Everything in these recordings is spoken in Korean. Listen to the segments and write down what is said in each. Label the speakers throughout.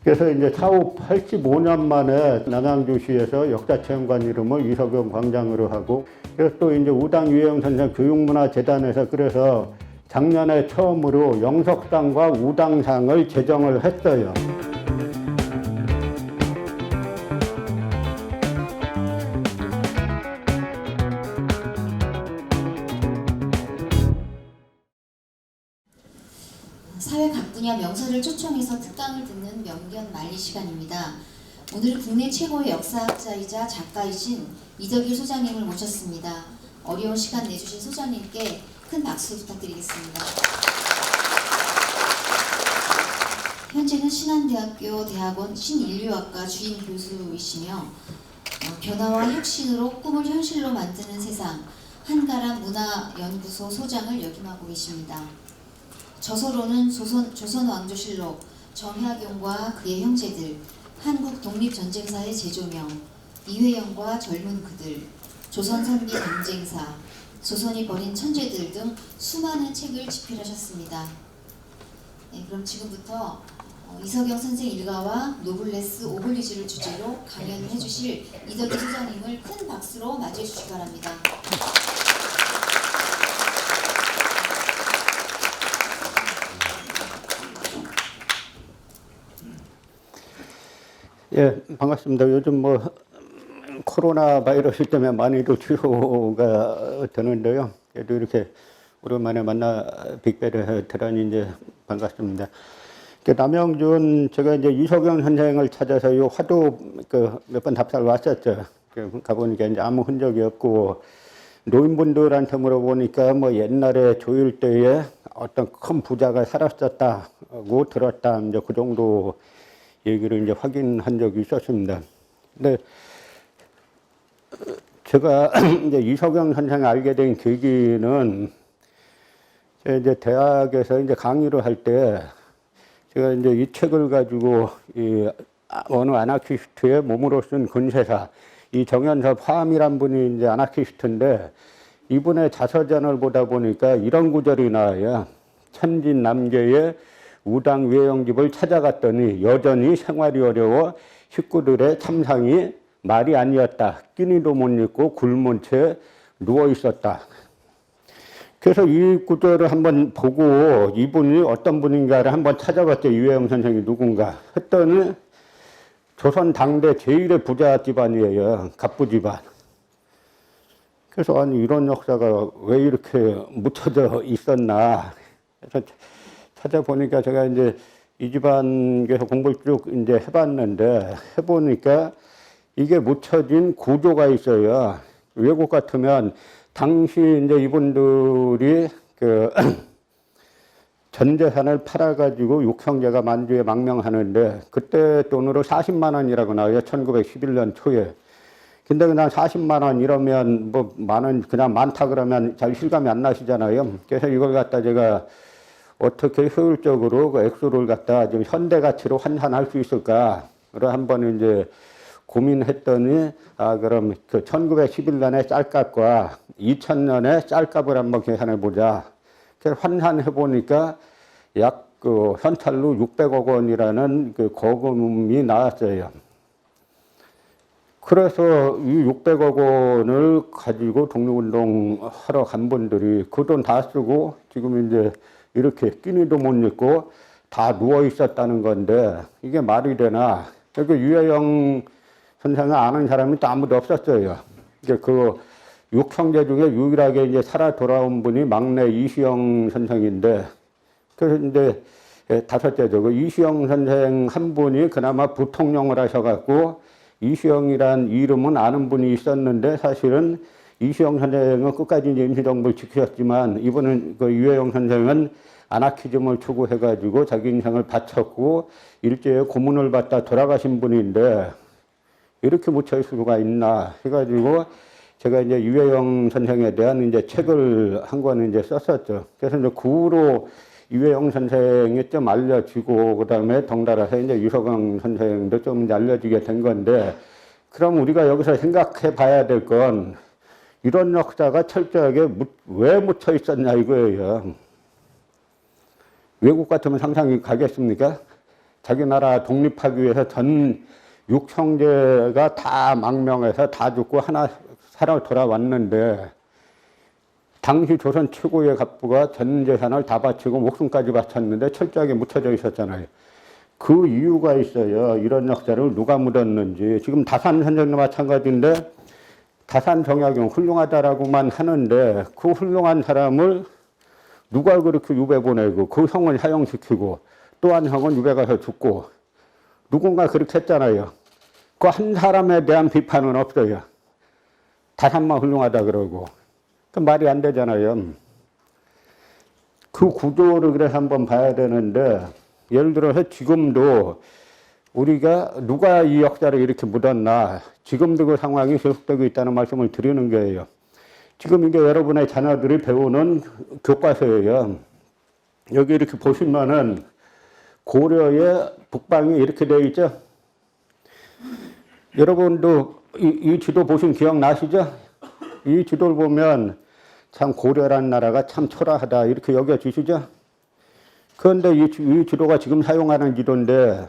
Speaker 1: 그래서 이제 사후 85년 만에 남양주시에서 역사체험관 이름을 이석영 광장으로 하고, 그래서 또 이제 우당 유해영 선생 교육문화재단에서 그래서 작년에 처음으로 영석상과 우당상을 제정을 했어요.
Speaker 2: 사회 각 분야 명사를 초청해서 특강을 듣는 명견 말리 시간입니다. 오늘은 국내 최고의 역사학자이자 작가이신 이덕일 소장님을 모셨습니다. 어려운 시간 내주신 소장님께 큰 박수 부탁드리겠습니다. 현재는 신한대학교 대학원 신인류학과 주임 교수이시며 변화와 혁신으로 꿈을 현실로 만드는 세상 한가람 문화연구소 소장을 역임하고 계십니다. 저서로는 조선왕조실록, 정약용과 그의 형제들, 한국 독립전쟁사의 재조명, 이회영과 젊은 그들, 조선선비 경쟁사, 조선이 벌인 천재들 등 수많은 책을 집필하셨습니다. 네, 그럼 지금부터 이석영 선생 일가와 노블레스 오블리주를 주제로 강연을 해주실 이덕일 소장님을 큰 박수로 맞이해 주시기 바랍니다.
Speaker 1: 예, 반갑습니다. 요즘 코로나 바이러스 때문에 많이도 취소가 되는데요. 그래도 이렇게 오랜만에 만나 빅배를 대단히 이제 반갑습니다. 남양주는 제가 이제 이석영 선생을 찾아서 요 화도 몇 번 답사를 왔었죠. 가보니까 이제 아무 흔적이 없고, 노인분들한테 물어보니까 옛날에 조일 때에 어떤 큰 부자가 살았었다고 들었다. 이제 그 정도 얘기를 이제 확인한 적이 있었습니다. 근데 제가 이제 이석영 선생을 알게 된 계기는 제가 이제 대학에서 이제 강의를 할 때 제가 이제 이 책을 가지고 어느 아나키스트의 몸으로 쓴 근세사, 이 정연섭 화암이란 분이 이제 아나키스트인데 이분의 자서전을 보다 보니까 이런 구절이 나와요. 천진남계의 우당 외영집을 찾아갔더니 여전히 생활이 어려워 식구들의 참상이 말이 아니었다. 끼니도 못 입고 굶은 채 누워 있었다. 그래서 이 구절을 한번 보고 이분이 어떤 분인가를 한번 찾아봤죠. 이회영 선생이 누군가 했더니 조선 당대 제일의 부자 집안이에요. 갑부 집안. 그래서 아니 이런 역사가 왜 이렇게 묻혀져 있었나. 그래서 찾아보니까 제가 이제 이 집안에서 공부를 쭉 이제 해봤는데, 해보니까 이게 묻혀진 구조가 있어요. 외국 같으면 당시 이제 이분들이 전 재산을 팔아가지고 육형제가 만주에 망명하는데, 그때 돈으로 40만 원이라고 나와요. 1911년 초에. 근데 그냥 40만 원 이러면 만 원 그냥 많다 그러면 잘 실감이 안 나시잖아요. 그래서 이걸 갖다 제가 어떻게 효율적으로 그 액수를 갖다 좀 현대 가치로 환산할 수 있을까? 를 한번 이제 고민했더니, 그럼 1911년의 짤값과 2000년의 짤값을 한번 계산해 보자. 그래서 환산해 보니까 약 현찰로 600억 원이라는 거금이 나왔어요. 그래서 이 600억 원을 가지고 독립운동 하러 간 분들이 그 돈 다 쓰고 지금 이제 이렇게 끼니도 못 입고 다 누워 있었다는 건데, 이게 말이 되나? 유해영 선생을 아는 사람이 또 아무도 없었어요. 그 육형제 중에 유일하게 이제 살아 돌아온 분이 막내 이시영 선생인데, 그래서 이제 다섯째죠. 그 이시영 선생 한 분이 그나마 부통령을 하셔갖고, 이시영이란 이름은 아는 분이 있었는데, 사실은 이시영 선생은 끝까지 이제 임시정부를 지키셨지만, 이분은 그 유해영 선생은 아나키즘을 추구해가지고 자기 인생을 바쳤고, 일제에 고문을 받다 돌아가신 분인데, 이렇게 묻혀 있을 수가 있나 해가지고, 제가 이제 유해영 선생에 대한 이제 책을 한 권을 이제 썼었죠. 그래서 이제 그 후로 유해영 선생이 좀 알려지고, 그 다음에 덩달아서 이제 이석영 선생도 좀 이제 알려지게 된 건데, 그럼 우리가 여기서 생각해 봐야 될 건, 이런 역사가 철저하게 왜 묻혀 있었냐 이거예요. 외국 같으면 상상이 가겠습니까? 자기 나라 독립하기 위해서 전 육형제가 다 망명해서 다 죽고 하나 살아 돌아왔는데 당시 조선 최고의 갑부가 전 재산을 다 바치고 목숨까지 바쳤는데 철저하게 묻혀져 있었잖아요. 그 이유가 있어요. 이런 역사를 누가 묻었는지. 지금 다산 선정도 마찬가지인데 다산 정약용 훌륭하다라고만 하는데 그 훌륭한 사람을 누가 그렇게 유배 보내고 그 형을 사형시키고 또 한 형은 유배 가서 죽고 누군가 그렇게 했잖아요. 그 한 사람에 대한 비판은 없어요. 다산만 훌륭하다 그러고. 그 말이 안 되잖아요. 그 구조를 그래서 한번 봐야 되는데 예를 들어서 지금도 우리가 누가 이 역사를 이렇게 묻었나 지금도 그 상황이 계속되고 있다는 말씀을 드리는 거예요. 지금 이게 여러분의 자녀들이 배우는 교과서예요. 여기 이렇게 보시면은 고려의 북방이 이렇게 되어 있죠. 여러분도 이 지도 보신 기억나시죠? 이 지도를 보면 참 고려라는 나라가 참 초라하다 이렇게 여겨지시죠? 그런데 이 지도가 지금 사용하는 지도인데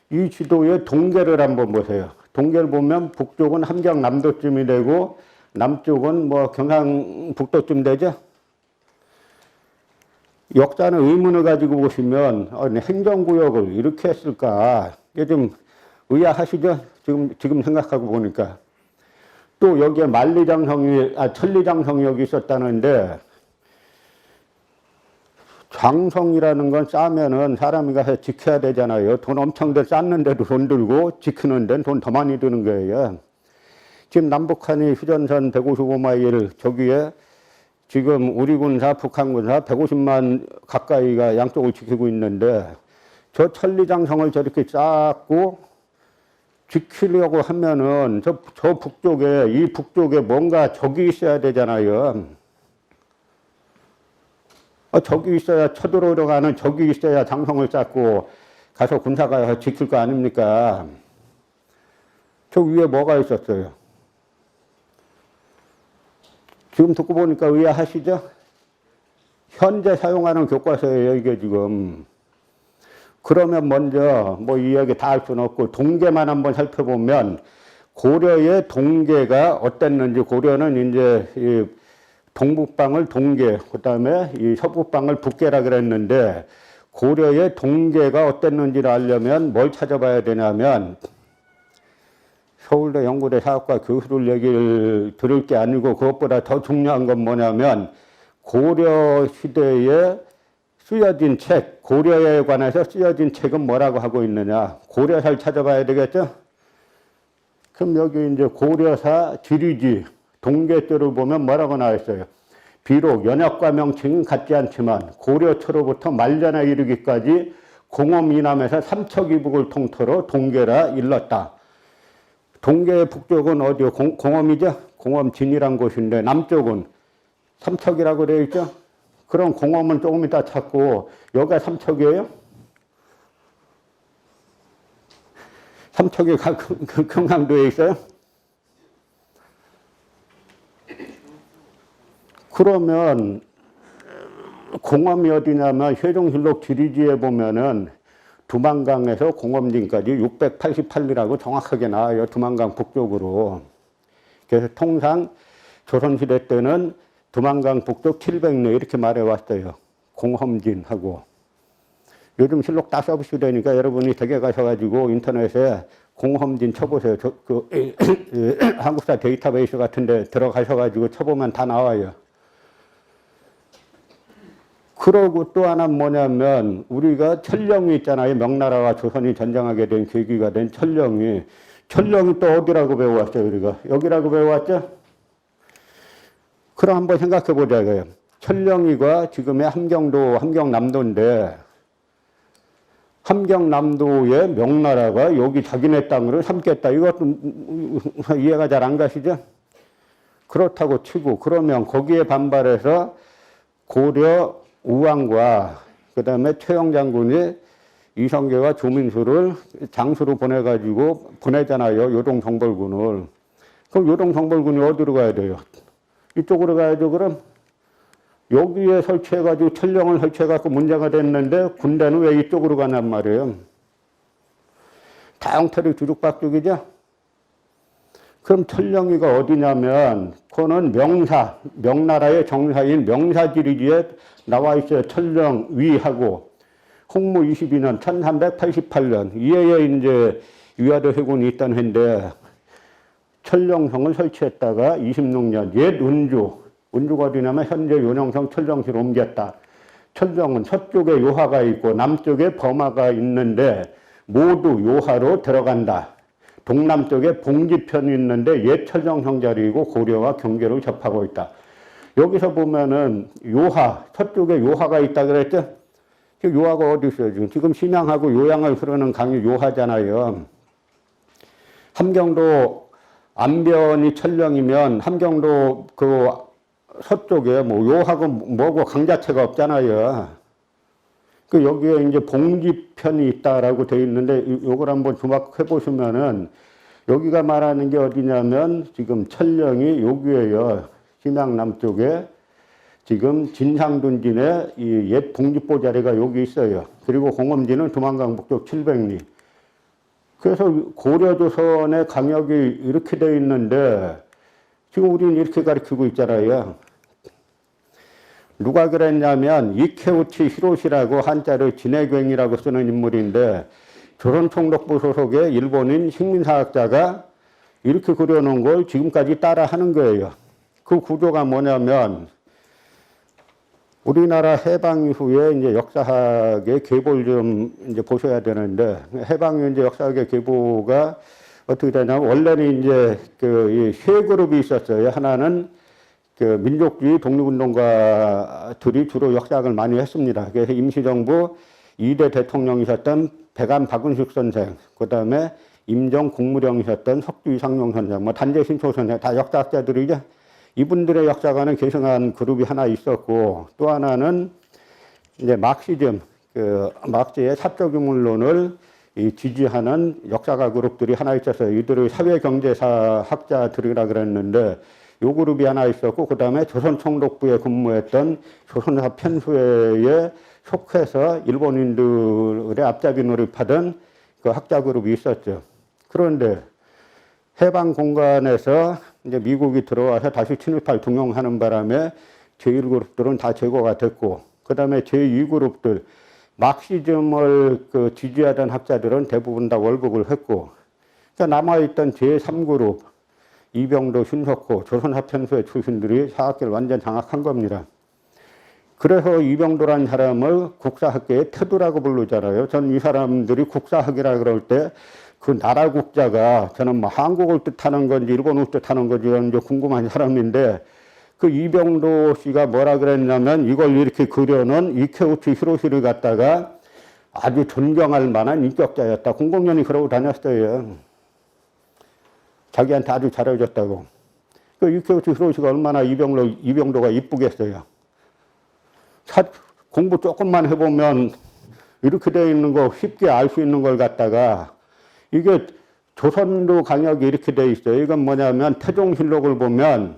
Speaker 1: 이 지도의 동계를 한번 보세요. 동계를 보면 북쪽은 함경남도쯤이 되고 남쪽은 뭐 경상북도쯤 되죠? 역사는 의문을 가지고 보시면 행정구역을 이렇게 했을까? 이게 좀 의아하시죠? 지금 생각하고 보니까. 또 여기에 천리장성이 여기 있었다는데 장성이라는 건 싸면은 사람이 가서 지켜야 되잖아요. 돈 엄청 쌓는데도 돈 들고 지키는 데는 돈 더 많이 드는 거예요. 지금 남북한이 휴전선 155마일 저기에 지금 우리 군사, 북한 군사 150만 가까이가 양쪽을 지키고 있는데 저 천리장성을 저렇게 쌓고 지키려고 하면은 저 북쪽에, 이 북쪽에 뭔가 적이 있어야 되잖아요. 적이 있어야 쳐들어가는 적이 있어야 장성을 쌓고 가서 군사가 지킬 거 아닙니까? 저 위에 뭐가 있었어요? 지금 듣고 보니까 의아하시죠? 현재 사용하는 교과서예요, 이게 지금. 그러면 먼저 뭐 이 이야기 다 할 수는 없고 동계만 한번 살펴보면 고려의 동계가 어땠는지 고려는 이제 이 동북방을 동계, 그 다음에 이 서북방을 북계라 그랬는데 고려의 동계가 어땠는지를 알려면 뭘 찾아봐야 되냐면 서울대 연구대 사학과 교수들 얘기를 들을 게 아니고 그것보다 더 중요한 건 뭐냐면 고려 시대에 쓰여진 책, 고려에 관해서 쓰여진 책은 뭐라고 하고 있느냐. 고려사를 찾아봐야 되겠죠? 그럼 여기 이제 고려사 지리지, 동계조를 보면 뭐라고 나와 있어요? 비록 연역과 명칭은 같지 않지만 고려 초로부터 말년에 이르기까지 공엄 이남에서 삼척 이북을 통틀어 동계라 일렀다. 동계의 북쪽은 어디요? 공엄이죠? 공엄진이란 곳인데 남쪽은 삼척이라고 되어 있죠? 그럼 공엄은 조금 이따 찾고 여기가 삼척이에요? 삼척이 경상도에 있어요? 그러면 공엄이 어디냐면 세종실록 지리지에 보면은 두만강에서 공엄진까지 688리라고 정확하게 나와요. 두만강 북쪽으로. 그래서 통상 조선시대 때는 두만강 북쪽 700리 이렇게 말해왔어요. 공엄진하고. 요즘 실록 다 서비스 되니까 여러분이 댁에 가셔가지고 인터넷에 공엄진 쳐보세요. 한국사 데이터베이스 같은데 들어가셔가지고 쳐보면 다 나와요. 그러고 또 하나 뭐냐면 우리가 천령이 있잖아요. 명나라와 조선이 전쟁하게 된 계기가 된 천령이 또 어디라고 배워왔어요? 우리가 여기라고 배워왔죠? 그럼 한번 생각해 보자 이거예요. 천령이가 지금의 함경남도인데 함경남도의 명나라가 여기 자기네 땅으로 삼겠다. 이것도 이해가 잘 안 가시죠? 그렇다고 치고 그러면 거기에 반발해서 고려 우왕과 그 다음에 최영 장군이 이성계와 조민수를 장수로 보내잖아요. 요동정벌군을. 그럼 요동정벌군이 어디로 가야 돼요? 이쪽으로 가야죠. 그럼 여기에 설치해가지고 천령을 설치해갖고 문제가 됐는데 군대는 왜 이쪽으로 가냔 말이에요. 다용태리 주죽박죽이죠. 그럼 천령이가 어디냐면 그거는 명나라의 정사인 명사지리지에 나와 있어요. 천령위하고 홍무 22년 1388년 이해에 이제 위화도 해군이 있던 해인데 천령성을 설치했다가 26년 옛 운주가 어디냐면 현재 요령성 천령시로 옮겼다. 천령은 서쪽에 요하가 있고 남쪽에 범하가 있는데 모두 요하로 들어간다. 동남쪽에 봉지편이 있는데 옛 천령성 자리이고 고려와 경계로 접하고 있다. 여기서 보면은 서쪽에 요하가 있다 그랬죠? 요하가 어디 있어요? 지금 심양하고 요양을 흐르는 강이 요하잖아요. 함경도 안변이 천령이면 함경도 그 서쪽에 뭐 요하고 뭐고 강 자체가 없잖아요. 그 여기에 이제 봉지편이 있다라고 되어 있는데 요걸 한번 조막해 보시면은 여기가 말하는 게 어디냐면 지금 천령이 여기에요. 심양 남쪽에 지금 진상둔진에 이 옛 봉지보 자리가 여기 있어요. 그리고 공엄진은 두만강 북쪽 700리. 그래서 고려조선의 강역이 이렇게 되어 있는데 지금 우리는 이렇게 가르치고 있잖아요. 누가 그랬냐면 이케우치 히로시라고 한자를 진해경이라고 쓰는 인물인데 조선총독부 소속의 일본인 식민사학자가 이렇게 그려놓은 걸 지금까지 따라하는 거예요. 그 구조가 뭐냐면 우리나라 해방 이후에 이제 역사학의 계보를 좀 이제 보셔야 되는데 해방 이후 이제 역사학의 계보가 어떻게 되냐면 원래는 이제 그 세 그룹이 있었어요. 하나는 그 민족주의 독립운동가들이 주로 역사학을 많이 했습니다. 그래서 임시정부 2대 대통령이셨던 백안 박은식 선생, 그 다음에 임정 국무령이셨던 석주 이상용 선생, 뭐 단재 신초 선생 다 역사학자들이죠. 이분들의 역사관을 계승한 그룹이 하나 있었고 또 하나는 이제 마크시즘, 그 마크스의 사적 유물론을 지지하는 역사가 그룹들이 하나 있었어요. 이들을 사회경제사 학자들이라 그랬는데 요 그룹이 하나 있었고 그 다음에 조선총독부에 근무했던 조선사 편수회에 속해서 일본인들의 앞잡이 노릇하던 그 학자 그룹이 있었죠. 그런데 해방 공간에서 이제 미국이 들어와서 다시 침입할 등용하는 바람에 제1그룹들은 다 제거가 됐고 그 다음에 제2그룹들 막시즘을 그 지지하던 학자들은 대부분 다 월북을 했고 그러니까 남아있던 제3그룹 이병도, 신석호, 조선사편수의 출신들이 사학계를 완전 장악한 겁니다. 그래서 이병도라는 사람을 국사학계의 태두라고 부르잖아요. 전 이 사람들이 국사학이라 그럴 때 그 나라 국자가 저는 뭐 한국을 뜻하는 건지 일본을 뜻하는 건지 이제 궁금한 사람인데 그 이병도 씨가 뭐라 그랬냐면 이걸 이렇게 그려놓은 이케우치 히로시를 갖다가 아주 존경할 만한 인격자였다. 공공연히 그러고 다녔어요. 자기한테 아주 잘해줬다고. 그 이케우치 히로시가 얼마나 이병도가 이쁘겠어요. 공부 조금만 해보면 이렇게 되어 있는 거 쉽게 알 수 있는 걸 갖다가 이게 조선도 강역이 이렇게 되어 있어요. 이건 뭐냐면 태종실록을 보면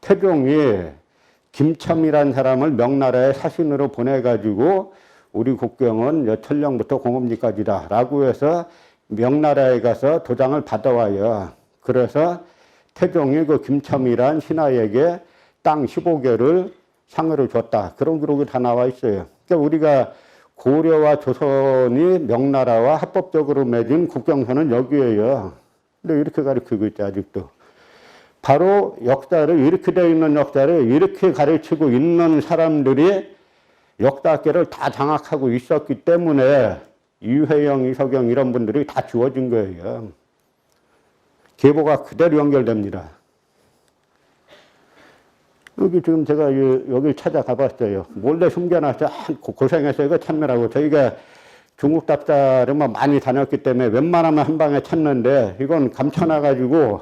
Speaker 1: 태종이 김첨이라는 사람을 명나라의 사신으로 보내가지고 우리 국경은 천령부터 공엄리까지다 라고 해서 명나라에 가서 도장을 받아와요. 그래서 태종이 그 김첨이란 신하에게 땅 15개를 상으로 줬다. 그런 기록이 다 나와 있어요. 그러니까 우리가 고려와 조선이 명나라와 합법적으로 맺은 국경선은 여기에요. 근데 이렇게 가르치고 있죠, 아직도. 바로 역사를, 이렇게 되어 있는 역사를 이렇게 가르치고 있는 사람들이 역사학계를 다 장악하고 있었기 때문에 이회영, 이석영 이런 분들이 다 지워진 거예요. 계보가 그대로 연결됩니다. 여기 지금 제가 여기 찾아가 봤어요. 몰래 숨겨놨어요. 고생했어요. 이거 찾느라고. 저희가 중국 답사를 많이 다녔기 때문에 웬만하면 한 방에 찾는데 이건 감춰놔가지고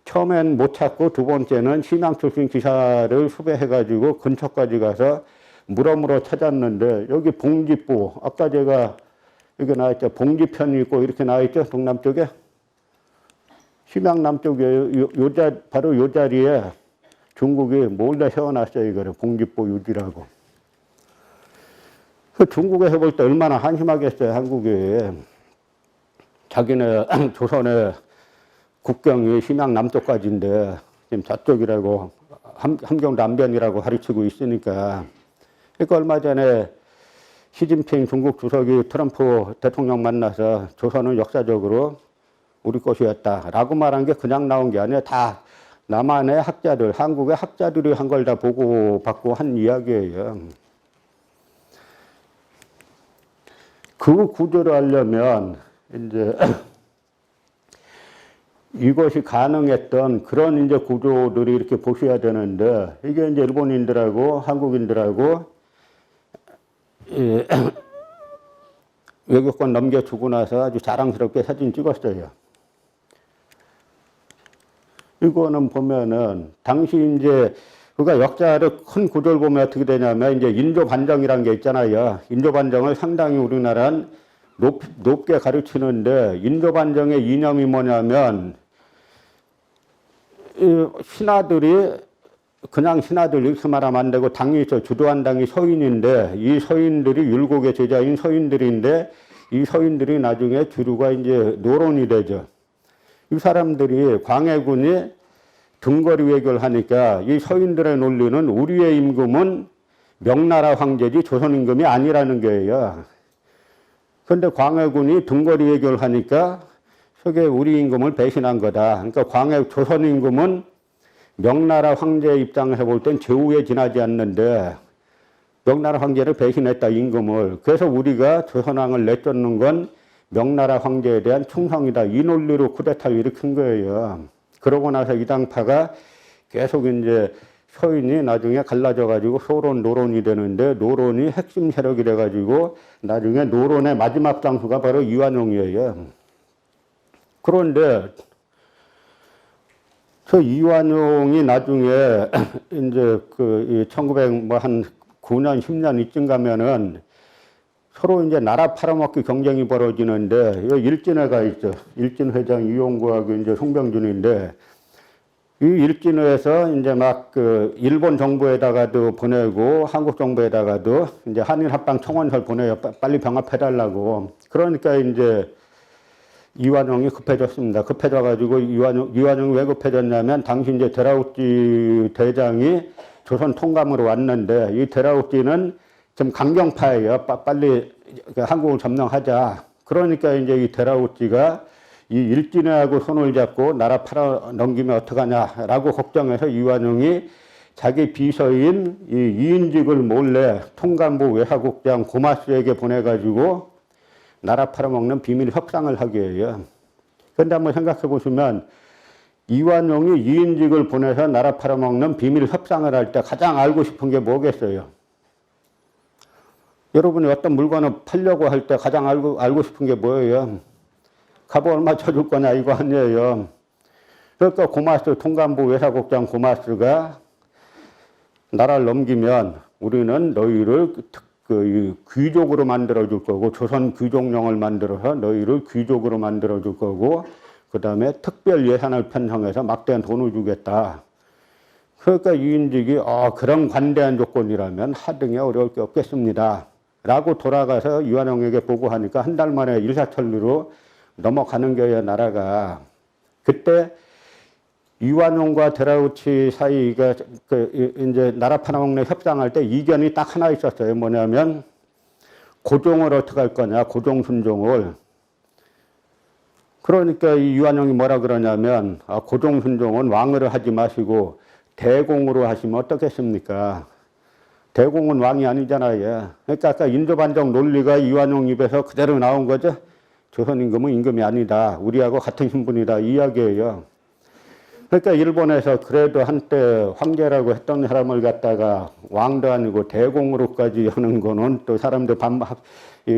Speaker 1: 처음엔 못 찾고 두 번째는 심양 출신 기사를 수배해가지고 근처까지 가서 물어물어 찾았는데 여기 봉지보, 아까 제가 여기 나와있죠. 봉지편이 있고 이렇게 나와있죠. 동남쪽에. 심양 남쪽에 바로 요 자리에 중국이 몰래 세워놨어요. 이거를 봉지보 유지라고. 그 중국에서 볼 때 얼마나 한심하겠어요. 한국이. 자기네 조선의 국경이 심양 남쪽까지인데 지금 저쪽이라고 함경 남변이라고 가르치고 있으니까. 그러니까 얼마 전에 시진핑 중국 주석이 트럼프 대통령 만나서 조선은 역사적으로 우리 것이었다라고 말한 게 그냥 나온 게 아니라 다 남한의 학자들, 한국의 학자들이 한 걸 다 보고받고 한 이야기예요. 그 구조를 하려면 이제 이것이 가능했던 그런 이제 구조들이 이렇게 보셔야 되는데, 이게 이제 일본인들하고 한국인들하고 외교권 넘겨주고 나서 아주 자랑스럽게 사진 찍었어요. 이거는 보면은 당시 이제 그러니까 역사를 큰 구조를 보면 어떻게 되냐면 이제 인조 반정이라는 게 있잖아요. 인조 반정을 상당히 우리나라는 높게 가르치는데, 인조 반정의 이념이 뭐냐면 이 신하들이 그냥 신하들 이렇게 말하면 안 되고, 당이 주도한 당이 서인인데, 이 서인들이 율곡의 제자인 서인들인데, 이 서인들이 나중에 주류가 이제 노론이 되죠. 이 사람들이 광해군이 등거리 외교를 하니까 이 서인들의 논리는 우리의 임금은 명나라 황제지 조선 임금이 아니라는 거예요. 그런데 광해군이 등거리 외교를 하니까 저게 우리 임금을 배신한 거다. 그러니까 조선 임금은 명나라 황제 입장에서 볼 땐 제후에 지나지 않는데 명나라 황제를 배신했다, 임금을. 그래서 우리가 조선왕을 내쫓는 건 명나라 황제에 대한 충성이다. 이 논리로 쿠데타를 일으킨 거예요. 그러고 나서 이 당파가 계속 이제 서인이 나중에 갈라져가지고 소론, 노론이 되는데, 노론이 핵심 세력이 돼가지고 나중에 노론의 마지막 장수가 바로 이완용이에요. 그런데 저 이완용이 나중에 이제 그 1900한 9년, 10년 이쯤 가면은 서로 이제 나라 팔아먹기 경쟁이 벌어지는데, 여기 일진회가 있죠. 일진회장 이용구하고 이제 송병준인데, 이 일진회에서 이제 막 그 일본 정부에다가도 보내고 한국 정부에다가도 이제 한일 합방 청원서를 보내요. 빨리 병합해달라고. 그러니까 이제 이완용이 급해졌습니다. 급해져가지고 이완용이 왜 급해졌냐면, 당시 이제 데라우찌 대장이 조선 통감으로 왔는데, 이 데라우찌는 좀 강경파예요. 빨리 한국을 점령하자. 그러니까 이제 이 데라우찌가 이 일진회하고 손을 잡고 나라 팔아 넘기면 어떡하냐라고 걱정해서 이완용이 자기 비서인 이 이인직을 몰래 통감부 외사국장 고마스에게 보내가지고 나라 팔아먹는 비밀 협상을 하게 해요. 그런데 한번 생각해 보시면, 이완용이 이인직을 보내서 나라 팔아먹는 비밀 협상을 할 때 가장 알고 싶은 게 뭐겠어요? 여러분이 어떤 물건을 팔려고 할 때 가장 알고 싶은 게 뭐예요? 값을 얼마 쳐줄 거냐, 이거 아니에요. 그러니까 고마스, 통감부 외사국장 고마스가 나라를 넘기면 우리는 너희를 귀족으로 만들어줄 거고, 조선 귀족령을 만들어서 너희를 귀족으로 만들어줄 거고, 그 다음에 특별 예산을 편성해서 막대한 돈을 주겠다. 그러니까 이인직이 그런 관대한 조건이라면 하등에 어려울 게 없겠습니다. 라고 돌아가서 이완용에게 보고하니까 한 달 만에 일사천리로 넘어가는 거예요, 나라가. 그때 이완용과 데라우치 사이가 이제 나라 팔아먹는 협상할 때 이견이 딱 하나 있었어요. 뭐냐면 고종을 어떻게 할 거냐, 고종 순종을. 그러니까 이 이완용이 뭐라 그러냐면, 고종 순종은 왕으로 하지 마시고 대공으로 하시면 어떻겠습니까? 대공은 왕이 아니잖아요. 그러니까 아까 인조반정 논리가 이완용 입에서 그대로 나온 거죠. 조선 임금은 임금이 아니다. 우리하고 같은 신분이다. 이 이야기예요. 그러니까 일본에서 그래도 한때 황제라고 했던 사람을 갖다가 왕도 아니고 대공으로까지 하는 거는 또 사람들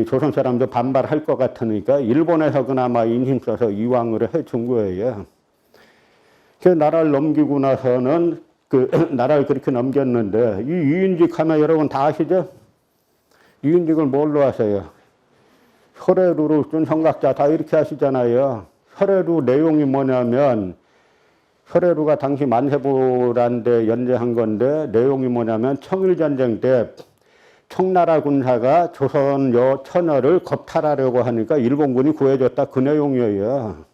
Speaker 1: 조선 사람들 반발할 것 같으니까 일본에서 그나마 인심 써서 이왕으로 해준 거예요. 그 나라를 넘기고 나서는 나라를 그렇게 넘겼는데, 이 이인직 하면 여러분 다 아시죠? 이인직을 뭘로 하세요? 혈애루를 쓴 성각자 다 이렇게 하시잖아요. 혈애루 내용이 뭐냐면, 혈애루가 당시 만세보란데 연재한 건데, 내용이 뭐냐면 청일전쟁 때 청나라 군사가 조선 처녀를 겁탈하려고 하니까 일본군이 구해줬다. 그 내용이에요.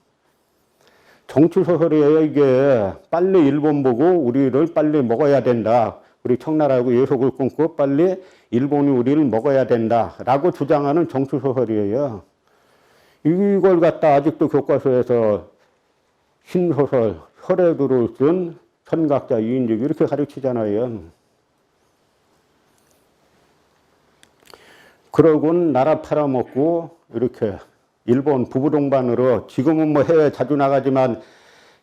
Speaker 1: 정치소설이에요, 이게. 빨리 일본 보고 우리를 빨리 먹어야 된다. 우리 청나라하고 예속을 끊고 빨리 일본이 우리를 먹어야 된다. 라고 주장하는 정치소설이에요. 이걸 갖다 아직도 교과서에서 신소설, 혈액으로 쓴 선각자 이인직 이렇게 가르치잖아요. 그러곤 나라 팔아먹고 이렇게 일본 부부동반으로 지금은 뭐 해외 자주 나가지만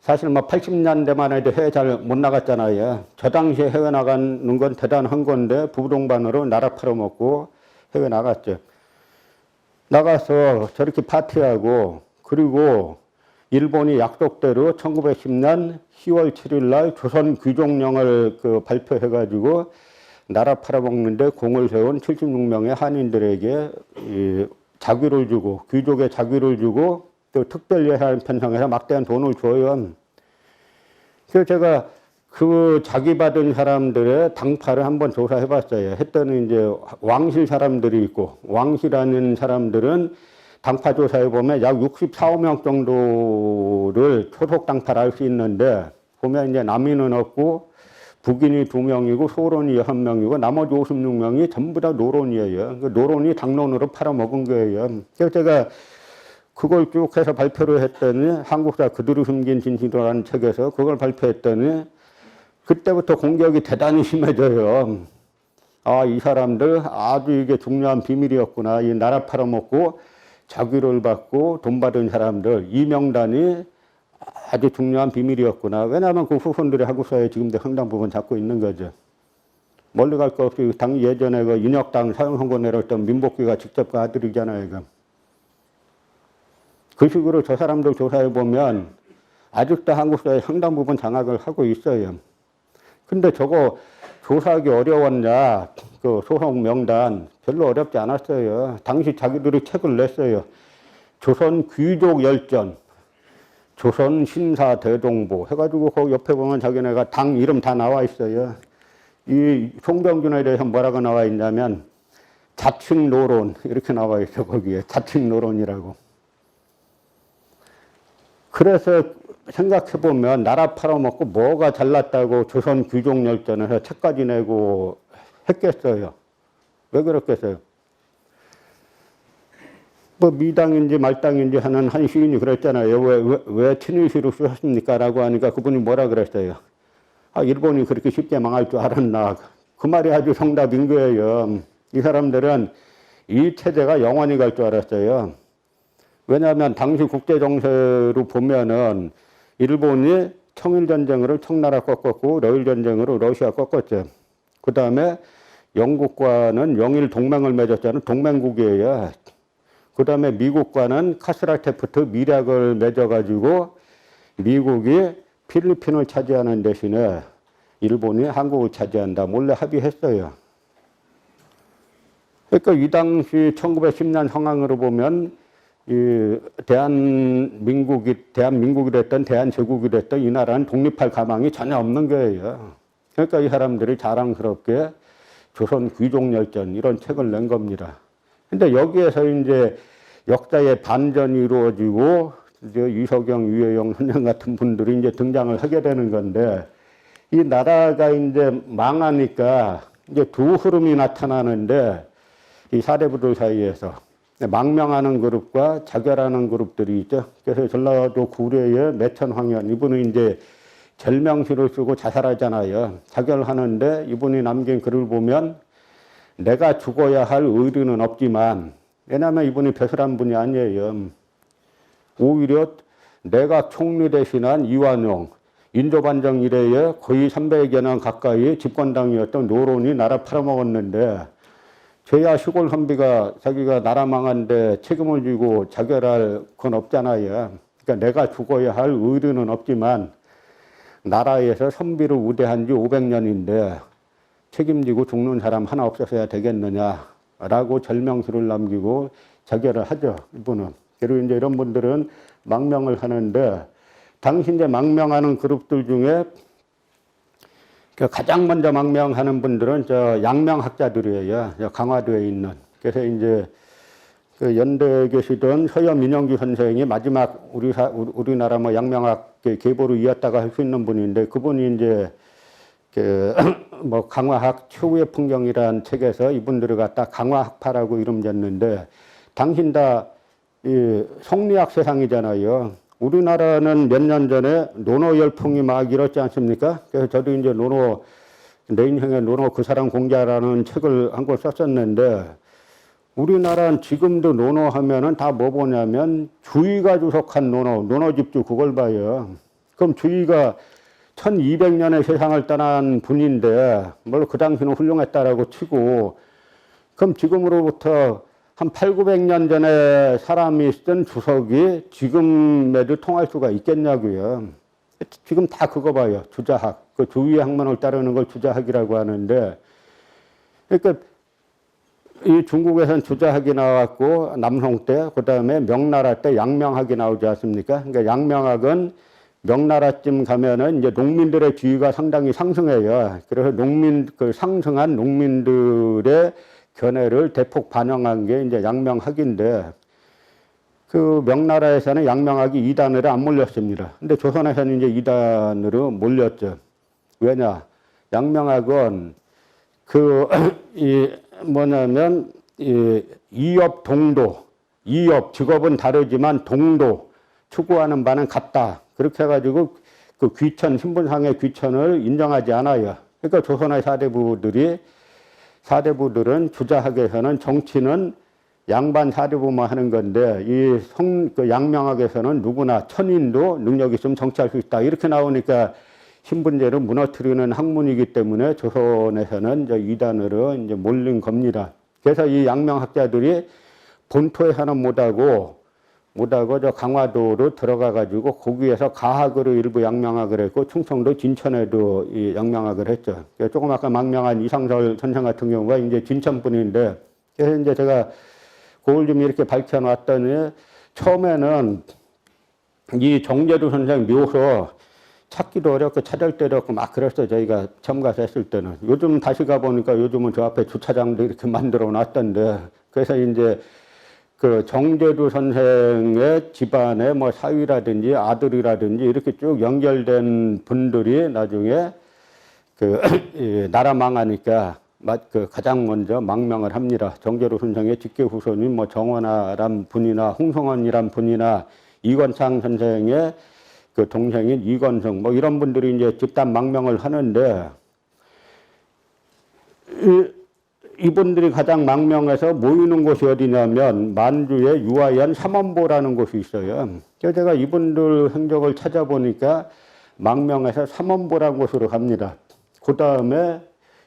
Speaker 1: 사실 뭐 80년대만 해도 해외 잘 못 나갔잖아요. 저 당시에 해외 나가는 건 대단한 건데 부부동반으로 나라 팔아먹고 해외 나갔죠. 나가서 저렇게 파티하고 그리고 일본이 약속대로 1910년 10월 7일 날 조선 귀족령을 발표해가지고 나라 팔아먹는데 공을 세운 76명의 한인들에게 자귀를 주고 귀족의 자귀를 주고 또 특별 예산 편성해서 막대한 돈을 줘요. 그래서 제가 그 자귀 받은 사람들의 당파를 한번 조사해봤어요. 했더니 이제 왕실 사람들이 있고 왕실하는 사람들은 당파 조사해보면 약 64명 정도를 초속 당파를 알 수 있는데 보면 이제 남인은 없고 북인이 2명이고 소론이 6명이고 나머지 56명이 전부 다 노론이에요. 그 노론이 당론으로 팔아먹은 거예요. 그래서 제가 그걸 쭉 해서 발표를 했더니 한국사 그들이 숨긴 진실이라는 책에서 그걸 발표했더니 그때부터 공격이 대단히 심해져요. 아, 이 사람들 아주 이게 중요한 비밀이었구나. 이 나라 팔아먹고 자귀를 받고 돈 받은 사람들 이 명단이 아주 중요한 비밀이었구나. 왜냐하면 그 후손들이 한국사회에 지금도 상당 부분 잡고 있는 거죠. 멀리 갈 거 없이 당 예전에 그 인혁당 사형선고 내렸던 민복귀가 직접 그 아들이잖아요. 그 식으로 저 사람들 조사해 보면 아직도 한국사회에 상당 부분 장악을 하고 있어요. 근데 저거 조사하기 어려웠냐? 그 소송 명단 별로 어렵지 않았어요. 당시 자기들이 책을 냈어요. 조선 귀족 열전. 조선 신사 대동보 해가지고 그 옆에 보면 자기네가 당 이름 다 나와 있어요. 이 송병준에 대해서 뭐라고 나와 있냐면 자칭 노론 이렇게 나와 있어. 거기에 자칭 노론이라고. 그래서 생각해보면 나라 팔아먹고 뭐가 잘났다고 조선 귀족 열전에서 책까지 내고 했겠어요. 왜 그렇겠어요? 뭐 미당인지 말당인지 하는 한 시인이 그랬잖아요. 왜 친일시로 쓰셨습니까? 라고 하니까 그분이 뭐라 그랬어요? 아, 일본이 그렇게 쉽게 망할 줄 알았나? 그 말이 아주 정답인 거예요. 이 사람들은 이 체제가 영원히 갈 줄 알았어요. 왜냐하면 당시 국제정세로 보면은 일본이 청일전쟁으로 청나라 꺾었고 러일전쟁으로 러시아 꺾었죠. 그 다음에 영국과는 영일 동맹을 맺었잖아요. 동맹국이에요. 그 다음에 미국과는 카스라테프트 미략을 맺어가지고 미국이 필리핀을 차지하는 대신에 일본이 한국을 차지한다. 몰래 합의했어요. 그러니까 이 당시 1910년 상황으로 보면 이 대한민국이 됐든 대한제국이 됐든 이 나라는 독립할 가망이 전혀 없는 거예요. 그러니까 이 사람들이 자랑스럽게 조선 귀족열전 이런 책을 낸 겁니다. 근데 여기에서 이제 역사의 반전이 이루어지고 이제 유석영, 유해영 선생 같은 분들이 이제 등장을 하게 되는 건데 이 나라가 이제 망하니까 이제 두 흐름이 나타나는데 이 사대부들 사이에서 망명하는 그룹과 자결하는 그룹들이 있죠. 그래서 전라도 구례의 매천황현 이분은 이제 절명시를 쓰고 자살하잖아요. 자결하는데 이분이 남긴 글을 보면 내가 죽어야 할 의리는 없지만 왜냐하면 이분이 배설한 분이 아니에요. 오히려 내가 총리 대신한 이완용 인조반정 이래에 거의 300여 년 가까이 집권당이었던 노론이 나라 팔아먹었는데 저야 시골 선비가 자기가 나라 망한데 책임을 지고 자결할 건 없잖아요. 그러니까 내가 죽어야 할 의리는 없지만 나라에서 선비를 우대한 지 500년인데 책임지고 죽는 사람 하나 없어서야 되겠느냐라고 절명시를 남기고 자결을 하죠. 이분은. 그리고 이제 이런 분들은 망명을 하는데 당시 이제 망명하는 그룹들 중에 그 가장 먼저 망명하는 분들은 저 양명학자들이에요. 저 강화도에 있는. 그래서 이제 그 연대에 계시던 서염 민영규 선생이 마지막 우리나라 뭐 양명학 계보로 이었다가 할 수 있는 분인데 그분이 이제 그 뭐 강화학 최후의 풍경이라는 책에서 이분들을 갖다 강화학파라고 이름 졌는데 당신 다 이 성리학 세상이잖아요. 우리나라는 몇 년 전에 논어 열풍이 막 일었지 않습니까? 그래서 저도 이제 논어 내 인생의 논어 그 사람 공자라는 책을 한 권 썼었는데 우리나라는 지금도 논어 하면은 다 뭐 보냐면 주의가 주석한 논어 집주 그걸 봐요. 그럼 주의가 1200년의 세상을 떠난 분인데, 물론 그 당시는 훌륭했다라고 치고, 그럼 지금으로부터 한 800~900년 전에 사람이 쓴 주석이 지금에도 통할 수가 있겠냐고요. 지금 다 그거 봐요. 주자학. 그 주위의 학문을 따르는 걸 주자학이라고 하는데, 그러니까 이 중국에서는 주자학이 나왔고, 남송 때, 그 다음에 명나라 때 양명학이 나오지 않습니까? 그러니까 양명학은 명나라쯤 가면은 이제 농민들의 지위가 상당히 상승해요. 그래서 그 상승한 농민들의 견해를 대폭 반영한 게 이제 양명학인데, 그 명나라에서는 양명학이 이단으로 안 몰렸습니다. 근데 조선에서는 이제 이단으로 몰렸죠. 왜냐? 양명학은 뭐냐면, 이업 동도, 이업, 직업은 다르지만 동도, 추구하는 바는 같다. 그렇게 해가지고 그 귀천, 신분상의 귀천을 인정하지 않아요. 그러니까 조선의 사대부들은 주자학에서는 정치는 양반 사대부만 하는 건데 그 양명학에서는 누구나 천인도 능력이 있으면 정치할 수 있다. 이렇게 나오니까 신분제를 무너뜨리는 학문이기 때문에 조선에서는 이제 이단으로 이제 몰린 겁니다. 그래서 이 양명학자들이 본토에서는 못하고 저 강화도로 들어가가지고 거기에서 가학으로 일부 양명학을 했고 충청도 진천에도 이 양명학을 했죠. 조금 아까 망명한 이상설 선생 같은 경우가 이제 진천분인데 그래서 이제 제가 그걸 좀 이렇게 밝혀놨더니 처음에는 이 정제두 선생 묘소 찾기도 어렵고 찾을 때도 없고 막 그랬어요. 저희가 처음 가서 했을 때는. 요즘 다시 가보니까 요즘은 저 앞에 주차장도 이렇게 만들어 놨던데 그래서 이제 그 정제두 선생의 집안에 뭐 사위라든지 아들이라든지 이렇게 쭉 연결된 분들이 나중에 나라 망하니까 가장 먼저 망명을 합니다. 정제두 선생의 직계 후손인 뭐 정원아란 분이나 홍성원이란 분이나 이건창 선생의 그 동생인 이건성 뭐 이런 분들이 이제 집단 망명을 하는데 이분들이 가장 망명해서 모이는 곳이 어디냐면 만주의 유아연 삼원보라는 곳이 있어요. 그래서 제가 이분들 행적을 찾아보니까 망명해서 삼원보라는 곳으로 갑니다. 그 다음에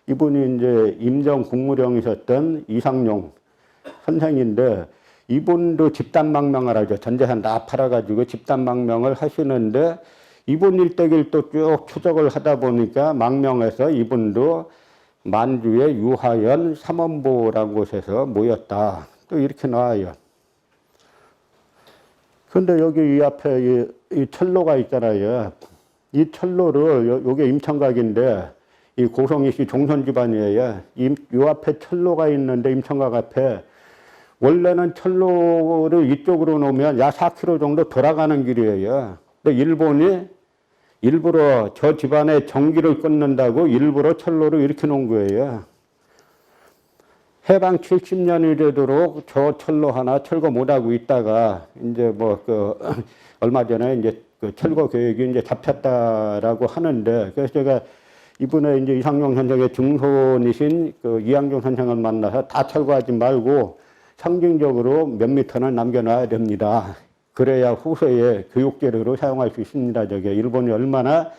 Speaker 1: 이분이 이제 임정 국무령이셨던 이상용 선생인데 이분도 집단 망명을 하죠. 전재산 다 팔아가지고 집단 망명을 하시는데 이분 일대기를 또 쭉 추적을 하다 보니까 망명해서 이분도 만주의 유하연 삼원보라는 곳에서 모였다. 또 이렇게 나와요. 그런데 여기 이 앞에 이 철로가 있잖아요. 이 철로를, 요게 임청각인데, 이 고성이씨 종선 집안이에요. 이 앞에 철로가 있는데, 임청각 앞에, 원래는 철로를 이쪽으로 놓으면 약 4km 정도 돌아가는 길이에요. 근데 일본이 일부러 저 집안의 전기를 끊는다고 일부러 철로를 이렇게 놓은 거예요. 해방 70년이 되도록 저 철로 하나 철거 못하고 있다가 이제 얼마 전에 이제 그 철거 계획이 이제 잡혔다라고 하는데 그래서 제가 이번에 이제 이상용 선생의 증손이신 그 이양종 선생을 만나서 다 철거하지 말고 상징적으로 몇 미터는 남겨놔야 됩니다. 그래야 후세에 교육재료로 사용할 수 있습니다. 저게 일본이 얼마나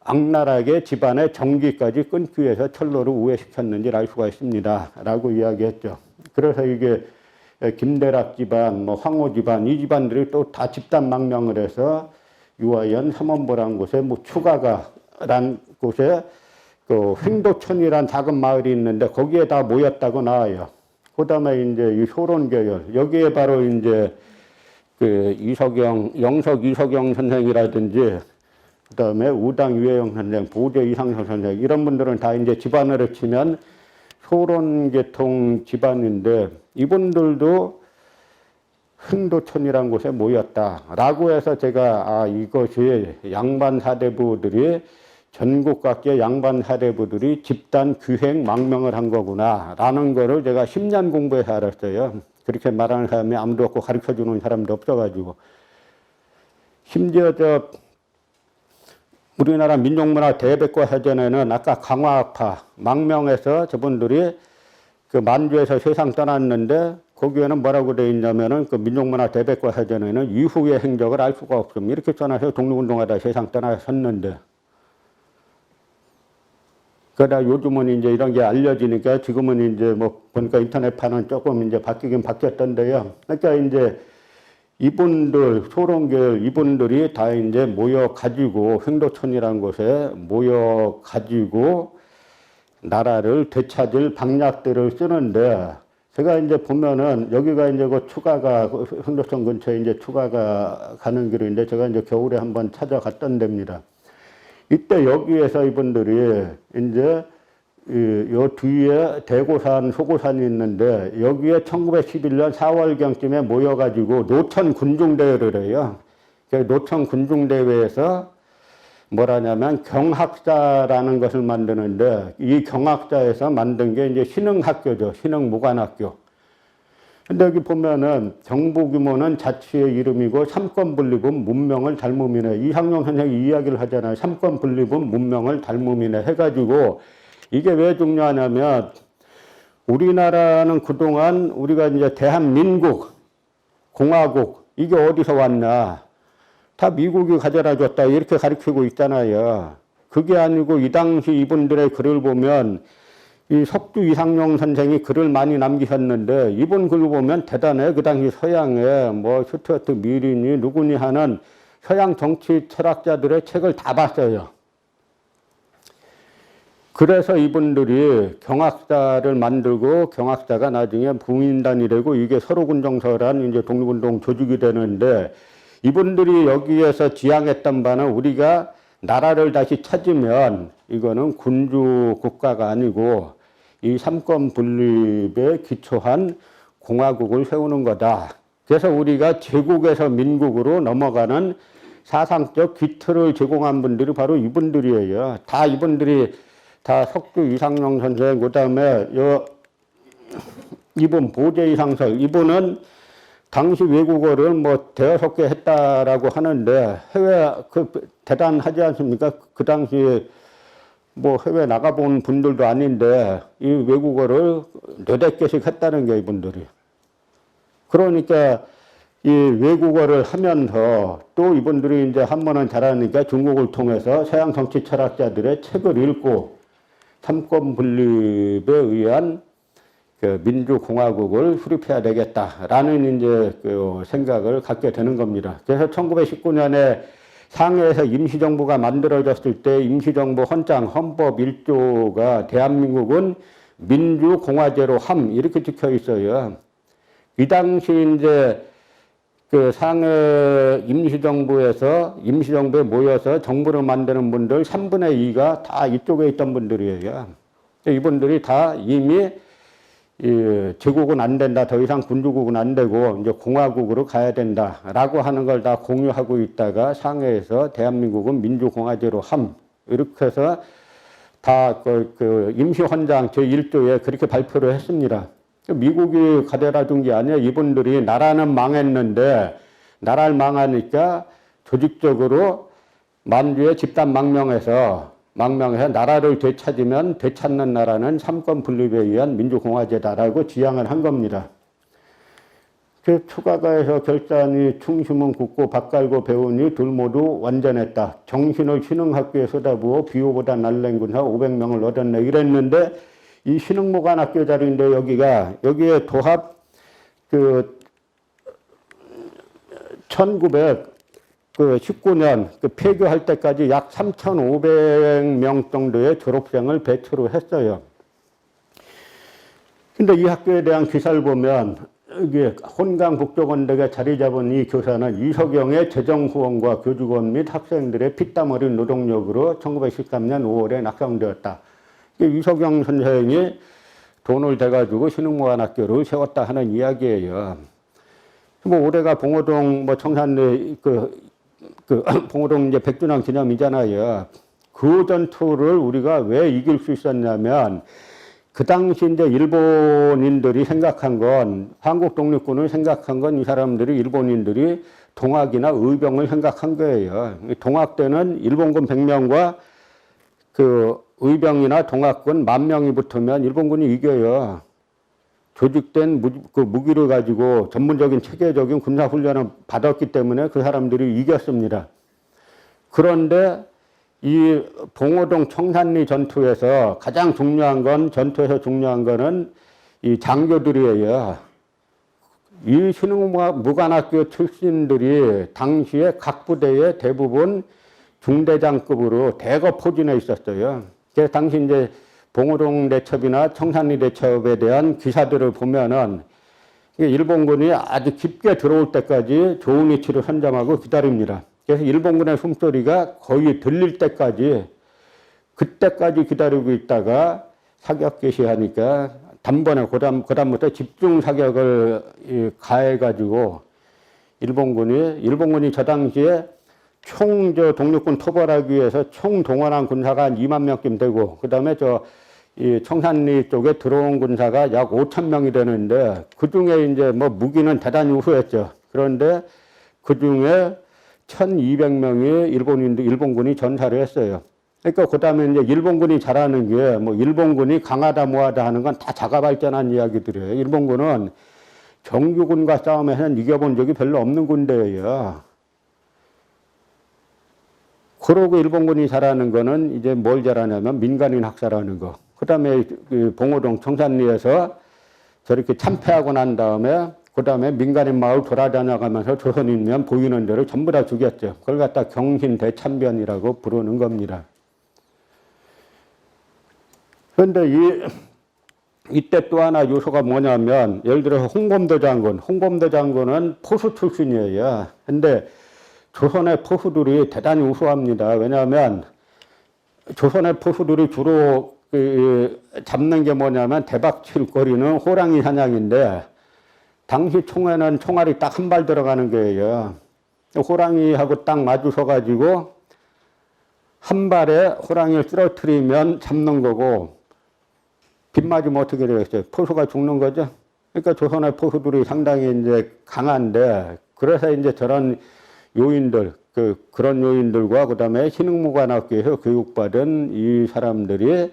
Speaker 1: 악랄하게 집안의 전기까지 끊기 위해서 철로를 우회시켰는지를 알 수가 있습니다. 라고 이야기했죠. 그래서 이게 김대락 집안, 뭐 황호 집안, 이 집안들이 또 다 집단 망명을 해서 유아연 삼원보라는 곳에 뭐 추가가란 곳에 그 횡도천이란 작은 마을이 있는데 거기에 다 모였다고 나와요. 그 다음에 이제 이 효론계열, 여기에 바로 이제 그 영석 이석영 선생이라든지 그다음에 우당 유해영 선생, 보재 이상성 선생 이런 분들은 다 이제 집안으로 치면 소론계통 집안인데 이분들도 흥도촌이라는 곳에 모였다라고 해서 제가 이것이 양반 사대부들이 전국 각지의 양반 사대부들이 집단 규행 망명을 한 거구나라는 거를 제가 10년 공부해서 알았어요. 그렇게 말하는 사람이 아무도 없고 가르쳐주는 사람도 없어가지고. 심지어 우리나라 민족문화 대백과사전에는 아까 강화학파 망명해서 저분들이 그 만주에서 세상 떠났는데 거기에는 뭐라고 되어 있냐면은 그 민족문화 대백과사전에는 이후의 행적을 알 수가 없음 이렇게 써놔서 독립운동하다 세상 떠나셨는데. 그러다 요즘은 이제 이런 게 알려지니까 지금은 이제 뭐 보니까 인터넷판은 조금 이제 바뀌긴 바뀌었던데요. 그러니까 이제 이분들, 소론계열 이분들이 다 이제 모여가지고, 횡도촌이라는 곳에 모여가지고, 나라를 되찾을 방략들을 쓰는데, 제가 이제 보면은, 여기가 이제 그 추가가, 횡도촌 근처에 이제 추가가 가는 길인데, 제가 이제 겨울에 한번 찾아갔던 데입니다. 이때 여기에서 이분들이 이제 요 뒤에 대고산, 소고산이 있는데 여기에 1911년 4월경쯤에 모여가지고 노천 군중대회를 해요. 노천 군중대회에서 뭐라냐면 경학사라는 것을 만드는데 이 경학사에서 만든 게 이제 신흥학교죠. 신흥무관학교. 근데 여기 보면은 정부 규모는 자치의 이름이고 삼권 분립은 문명을 닮음이네. 이항용 선생이 이야기를 하잖아요. 삼권 분립은 문명을 닮음이네 해가지고 이게 왜 중요하냐면 우리나라는 그동안 우리가 이제 대한민국, 공화국 이게 어디서 왔나? 다 미국이 가져다 줬다 이렇게 가르치고 있잖아요. 그게 아니고 이 당시 이분들의 글을 보면 이 석주 이상용 선생이 글을 많이 남기셨는데 이분 글을 보면 대단해. 그 당시 서양에 뭐 슈트어트 미리니 누구니 하는 서양 정치 철학자들의 책을 다 봤어요. 그래서 이분들이 경학사를 만들고 경학사가 나중에 부민단이 되고 이게 서로군정서란 이제 독립운동 조직이 되는데 이분들이 여기에서 지향했던 바는 우리가 나라를 다시 찾으면 이거는 군주 국가가 아니고 이 삼권 분립에 기초한 공화국을 세우는 거다. 그래서 우리가 제국에서 민국으로 넘어가는 사상적 기틀을 제공한 분들이 바로 이분들이에요. 다 이분들이 다 석주 이상용 선생, 그 다음에 이분 보재 이상설, 이분은 당시 외국어를 뭐 대여섯 개 했다라고 하는데 해외 대단하지 않습니까? 그 당시에 뭐 해외 나가본 분들도 아닌데 이 외국어를 몇백 개씩 했다는 게 이분들이. 그러니까 이 외국어를 하면서 또 이분들이 이제 한번은 잘하니까 중국을 통해서 서양 정치 철학자들의 책을 읽고 삼권 분립에 의한 그 민주공화국을 수립해야 되겠다라는 이제 그 생각을 갖게 되는 겁니다. 그래서 1919년에 상해에서 임시정부가 만들어졌을 때 임시정부 헌장 헌법 1조가 대한민국은 민주공화제로 함 이렇게 찍혀 있어요. 이 당시 이제 그 상해 임시정부에 모여서 정부를 만드는 분들 3분의 2가 다 이쪽에 있던 분들이에요. 이분들이 다 이미 제국은 안 된다. 더 이상 군주국은 안 되고 이제 공화국으로 가야 된다라고 하는 걸 다 공유하고 있다가 상해에서 대한민국은 민주공화제로 함 이렇게 해서 다 그 임시헌장 제1조에 그렇게 발표를 했습니다. 미국이 가져다 준 게 아니에요. 이분들이 나라는 망했는데 나라를 망하니까 조직적으로 만주에 집단 망명해서 나라를 되찾으면 되찾는 나라는 삼권 분립에 의한 민주공화제다라고 지향을 한 겁니다. 그 추가가에서 결단이 충심은 굳고 밥 갈고 배우니 둘 모두 완전했다. 정신을 신흥학교에 쏟아부어 비호보다 날랜 군사 500명을 얻었네 이랬는데 이 신흥무관학교 자리인데 여기에 도합 그 1919년 그 폐교할 때까지 약 3,500명 정도의 졸업생을 배출을 했어요. 근데 이 학교에 대한 기사를 보면 이게 혼강 북조건대가 자리 잡은 이 교사는 이석영의 재정 후원과 교직원 및 학생들의 피땀 어린 노동력으로 1913년 5월에 낙성되었다. 이석영 선생이 돈을 대가지고 신흥무관학교를 세웠다 하는 이야기예요. 뭐 올해가 봉오동 뭐 청산리 봉오동 이제 100주년 기념이잖아요. 그 전투를 우리가 왜 이길 수 있었냐면 그 당시 이제 일본인들이 생각한 건, 한국 독립군을 생각한 건 이 사람들이 일본인들이 동학이나 의병을 생각한 거예요. 동학 때는 일본군 100명과 그 의병이나 동학군 10,000명이 붙으면 일본군이 이겨요. 조직된 무기를 가지고 전문적인 체계적인 군사훈련을 받았기 때문에 그 사람들이 이겼습니다. 그런데 이 봉오동 청산리 전투에서 가장 중요한 건, 전투에서 중요한 거는 이 장교들이에요. 이 신흥무관학교 출신들이 당시에 각 부대에 대부분 중대장급으로 대거 포진해 있었어요. 그래서 당시 이제 봉오동 대첩이나 청산리 대첩에 대한 기사들을 보면은 일본군이 아주 깊게 들어올 때까지 좋은 위치를 선점하고 기다립니다. 그래서 일본군의 숨소리가 거의 들릴 때까지, 그때까지 기다리고 있다가 사격 개시하니까 단번에 그다음부터 집중 사격을 가해가지고 일본군이 저 당시에 총 독립군 토벌하기 위해서 총 동원한 군사가 한 20,000명쯤 되고, 그 다음에 이 청산리 쪽에 들어온 군사가 약 5,000명이 되는데, 그 중에 이제 뭐 무기는 대단히 우수했죠. 그런데 그 중에 1,200명이 일본군이 전사를 했어요. 그러니까 그 다음에 이제 일본군이 잘하는 게 뭐 일본군이 강하다 뭐하다 하는 건 다 자가 발전한 이야기들이에요. 일본군은 정규군과 싸움에서는 이겨본 적이 별로 없는 군대예요. 그러고 일본군이 잘하는 거는 이제 뭘 잘하냐면 민간인 학살하는 거. 그 다음에 그 봉오동 청산리에서 저렇게 참패하고 난 다음에 그 다음에 민간인 마을 돌아다녀가면서 조선인면 보이는 대로 전부 다 죽였죠. 그걸 갖다 경신대참변이라고 부르는 겁니다. 그런데 이때 또 하나 요소가 뭐냐면, 예를 들어서 홍범도 장군은 포수 출신이에요. 근데 조선의 포수들이 대단히 우수합니다. 왜냐하면 조선의 포수들이 주로 잡는 게 뭐냐면 대박칠거리는 호랑이 사냥인데, 당시 총에는 총알이 딱 한 발 들어가는 거예요. 호랑이하고 딱 마주서가지고 한 발에 호랑이를 쓰러뜨리면 잡는 거고, 빗 맞으면 어떻게 되겠어요? 포수가 죽는 거죠. 그러니까 조선의 포수들이 상당히 이제 강한데, 그래서 이제 저런 요인들, 그런 요인들과 그 다음에 신흥무관학교에서 교육받은 이 사람들이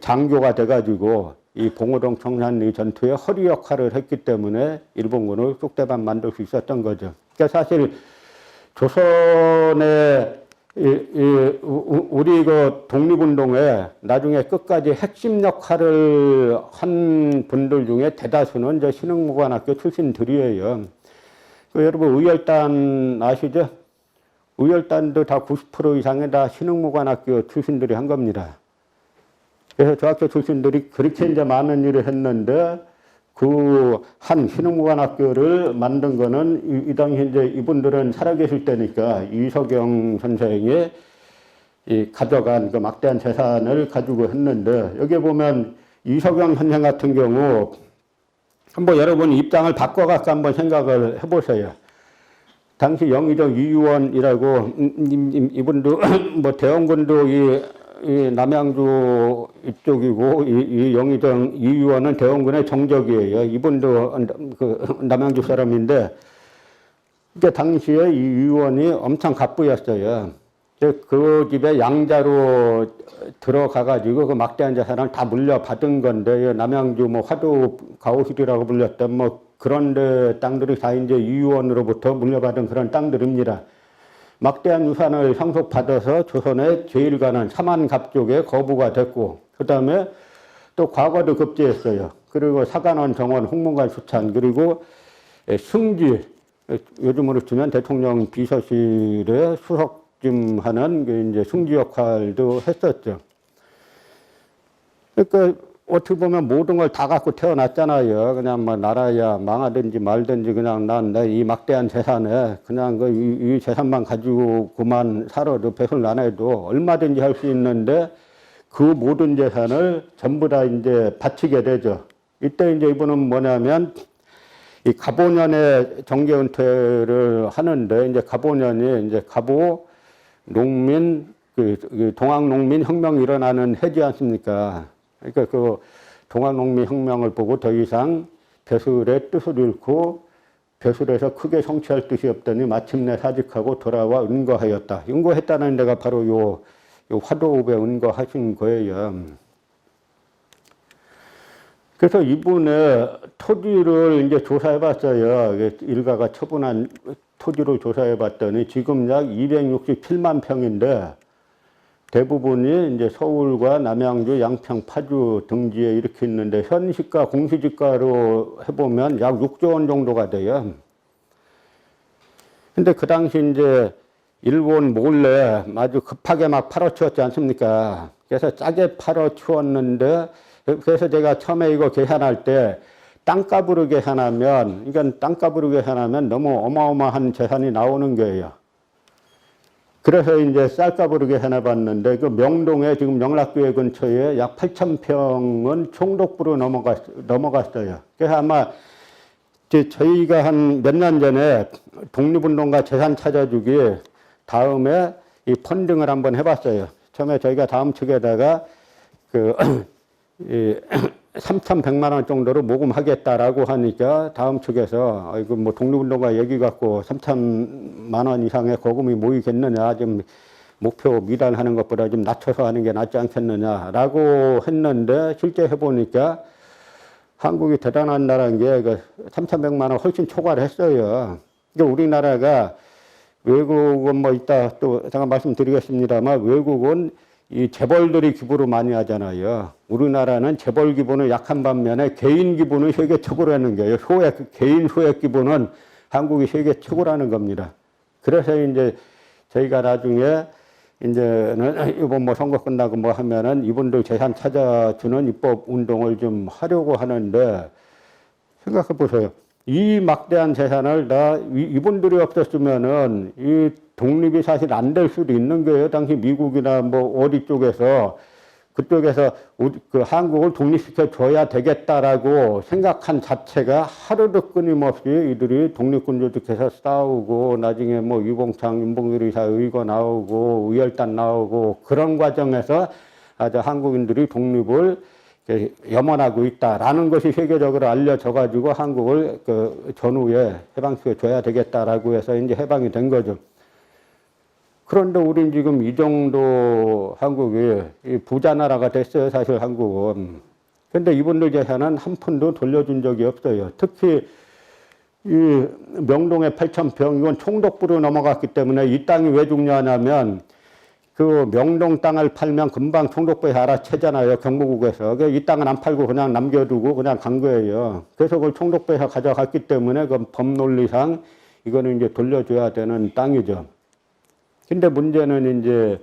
Speaker 1: 장교가 돼가지고 이 봉오동 청산리 전투의 허리 역할을 했기 때문에 일본군을 쑥대밭 만들 수 있었던 거죠. 그러니까 사실 조선의 우리 그 독립운동에 나중에 끝까지 핵심 역할을 한 분들 중에 대다수는 저 신흥무관학교 출신들이에요. 여러분 의열단 아시죠? 의열단도 다 90% 이상이 다 신흥무관학교 출신들이 한 겁니다. 그래서 저 학교 출신들이 그렇게 이제 많은 일을 했는데, 그 한 신흥무관학교를 만든 거는 이 당시 이제 이분들은 살아계실 때니까 이석영 선생이 가져간 그 막대한 재산을 가지고 했는데, 여기 보면 이석영 선생 같은 경우 한번 여러분 입장을 바꿔갖고 한번 생각을 해보세요. 당시 영의정 이유원이라고 이분도 뭐 대원군도 이 남양주 이쪽이고 이 영의정 이유원은 대원군의 정적이에요. 이분도 그 남양주 사람인데, 그때 당시에 이 이유원이 엄청 갑부였어요. 그 집에 양자로 들어가가지고 그 막대한 재산을 다 물려받은 건데, 남양주 뭐 화도 가오실이라고 불렸던 뭐 그런데 땅들이 다 이제 이유원으로부터 물려받은 그런 땅들입니다. 막대한 유산을 상속받아서 조선의 제일 가난 삼한갑족에 거부가 됐고, 그 다음에 또 과거도 급제했어요. 그리고 사관원, 정원, 홍문관, 수찬, 그리고 승지, 요즘으로 치면 대통령 비서실에 수석 좀 하는 그 이제 승지 역할도 했었죠. 그러니까 어떻게 보면 모든 걸 다 갖고 태어났잖아요. 그냥 뭐 나라야 망하든지 말든지 그냥 난 이 막대한 재산에 그냥 이 재산만 가지고 그만 살아도 배설 안 해도 얼마든지 할 수 있는데 그 모든 재산을 전부 다 이제 바치게 되죠. 이때 이제 이분은 뭐냐면 이 갑오년에 정계 은퇴를 하는데 이제 갑오년이 이제 갑오 농민 그 동학농민 혁명이 일어나는 해지 않습니까? 그러니까 그 동학농민 혁명을 보고 더 이상 벼슬의 뜻을 잃고 벼슬에서 크게 성취할 뜻이 없더니 마침내 사직하고 돌아와 은거하였다. 은거했다는 데가 바로 요 화도읍에 은거하신 거예요. 그래서 이분의 토지를 이제 조사해 봤어요. 일가가 처분한 토지를 조사해 봤더니 지금 약 267만 평인데 대부분이 이제 서울과 남양주, 양평, 파주 등지에 이렇게 있는데 현시가, 공시지가로 해보면 약 6조 원 정도가 돼요. 근데 그 당시 이제 일본 몰래 아주 급하게 막 팔아치웠지 않습니까? 그래서 싸게 팔아치웠는데 그래서 제가 처음에 이거 계산할 때 땅값으로 계산하면, 그러니까 땅값으로 계산하면 너무 어마어마한 재산이 나오는 거예요. 그래서 이제 쌀값으로 계산해 봤는데 그 명동에 지금 영락교회 근처에 약 8,000평은 총독부로 넘어갔어요. 그래서 아마 저희가 한 몇 년 전에 독립운동가 재산 찾아주기 다음에 이 펀딩을 한번 해봤어요. 처음에 저희가 다음 측에다가 그 3,100만 원 정도로 모금하겠다라고 하니까 다음 측에서 이거 뭐 독립운동가 얘기 갖고 3,000만 원 이상의 거금이 모이겠느냐, 좀 목표 미달하는 것보다 좀 낮춰서 하는 게 낫지 않겠느냐라고 했는데 실제 해보니까 한국이 대단한 나라인 게 3,100만 원 훨씬 초과를 했어요. 그러니까 우리나라가 외국은 뭐 이따 또 잠깐 말씀드리겠습니다만 외국은 이 재벌들이 기부를 많이 하잖아요. 우리나라는 재벌 기부는 약한 반면에 개인 기부는 세계 최고라는 거예요. 개인 소액 기부는 한국이 세계 최고라는 겁니다. 그래서 이제 저희가 나중에 이제는 이번 뭐 선거 끝나고 뭐 하면은 이분들 재산 찾아주는 입법 운동을 좀 하려고 하는데 생각해 보세요. 이 막대한 재산을 다 이분들이 없었으면은 이 독립이 사실 안 될 수도 있는 거예요. 당시 미국이나 뭐 어디 쪽에서 그쪽에서 그 한국을 독립시켜 줘야 되겠다라고 생각한 자체가 하루도 끊임없이 이들이 독립군 조직해서 싸우고 나중에 뭐 유봉창, 윤봉길 의거 나오고 의열단 나오고 그런 과정에서 아주 한국인들이 독립을 염원하고 있다라는 것이 세계적으로 알려져 가지고 한국을 그 전후에 해방시켜 줘야 되겠다라고 해서 이제 해방이 된 거죠. 그런데 우린 지금 이 정도 한국이 부자 나라가 됐어요, 사실 한국은. 근데 이분들 재산은 한 푼도 돌려준 적이 없어요. 특히 이 명동의 8,000평, 이건 총독부로 넘어갔기 때문에 이 땅이 왜 중요하냐면 그 명동 땅을 팔면 금방 총독부에 알아채잖아요, 경무국에서. 이 땅은 안 팔고 그냥 남겨두고 그냥 간 거예요. 그래서 그걸 총독부에서 가져갔기 때문에 그 법논리상 이거는 이제 돌려줘야 되는 땅이죠. 근데 문제는 이제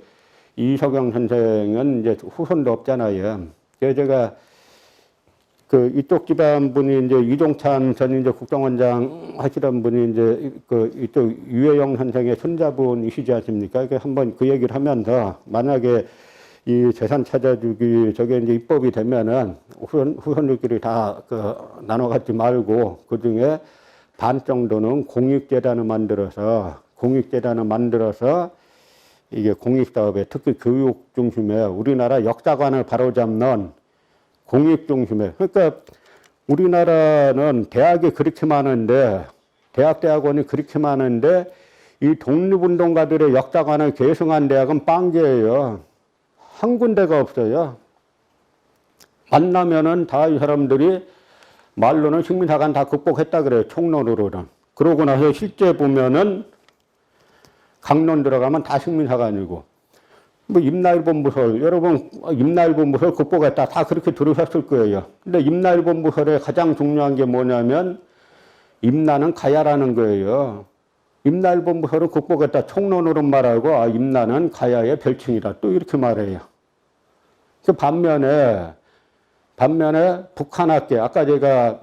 Speaker 1: 이석영 선생은 이제 후손도 없잖아요. 그래서 제가 그 이쪽 집안 분이 이제 이종찬 전 이제 국정원장 하시던 분이 이제 그 이쪽 유해영 선생의 손자분이시지 않습니까? 그 한번 그 얘기를 하면서 만약에 이 재산 찾아주기 저게 이제 입법이 되면은 후손들끼리 다 그 나눠 갖지 말고 그 중에 반 정도는 공익재단을 만들어서 이게 공익사업에 특히 교육 중심에 우리나라 역사관을 바로잡는 공익 중심에. 그러니까 우리나라는 대학이 그렇게 많은데 대학원이 그렇게 많은데 이 독립운동가들의 역사관을 계승한 대학은 빵개예요. 한 군데가 없어요. 만나면은 다 이 사람들이 말로는 식민사관 다 극복했다 그래요. 총론으로는. 그러고 나서 실제 보면은 강론 들어가면 다 식민사관이고, 뭐 임나일본부설, 여러분 임나일본부설 극복했다 다 그렇게 들으셨을 거예요. 근데 임나일본부설의 가장 중요한 게 뭐냐면 임나는 가야라는 거예요. 임나일본부설을 극복했다 총론으로 말하고 임나는 가야의 별칭이다 또 이렇게 말해요. 그 반면에 반면에 북한 학계, 아까 제가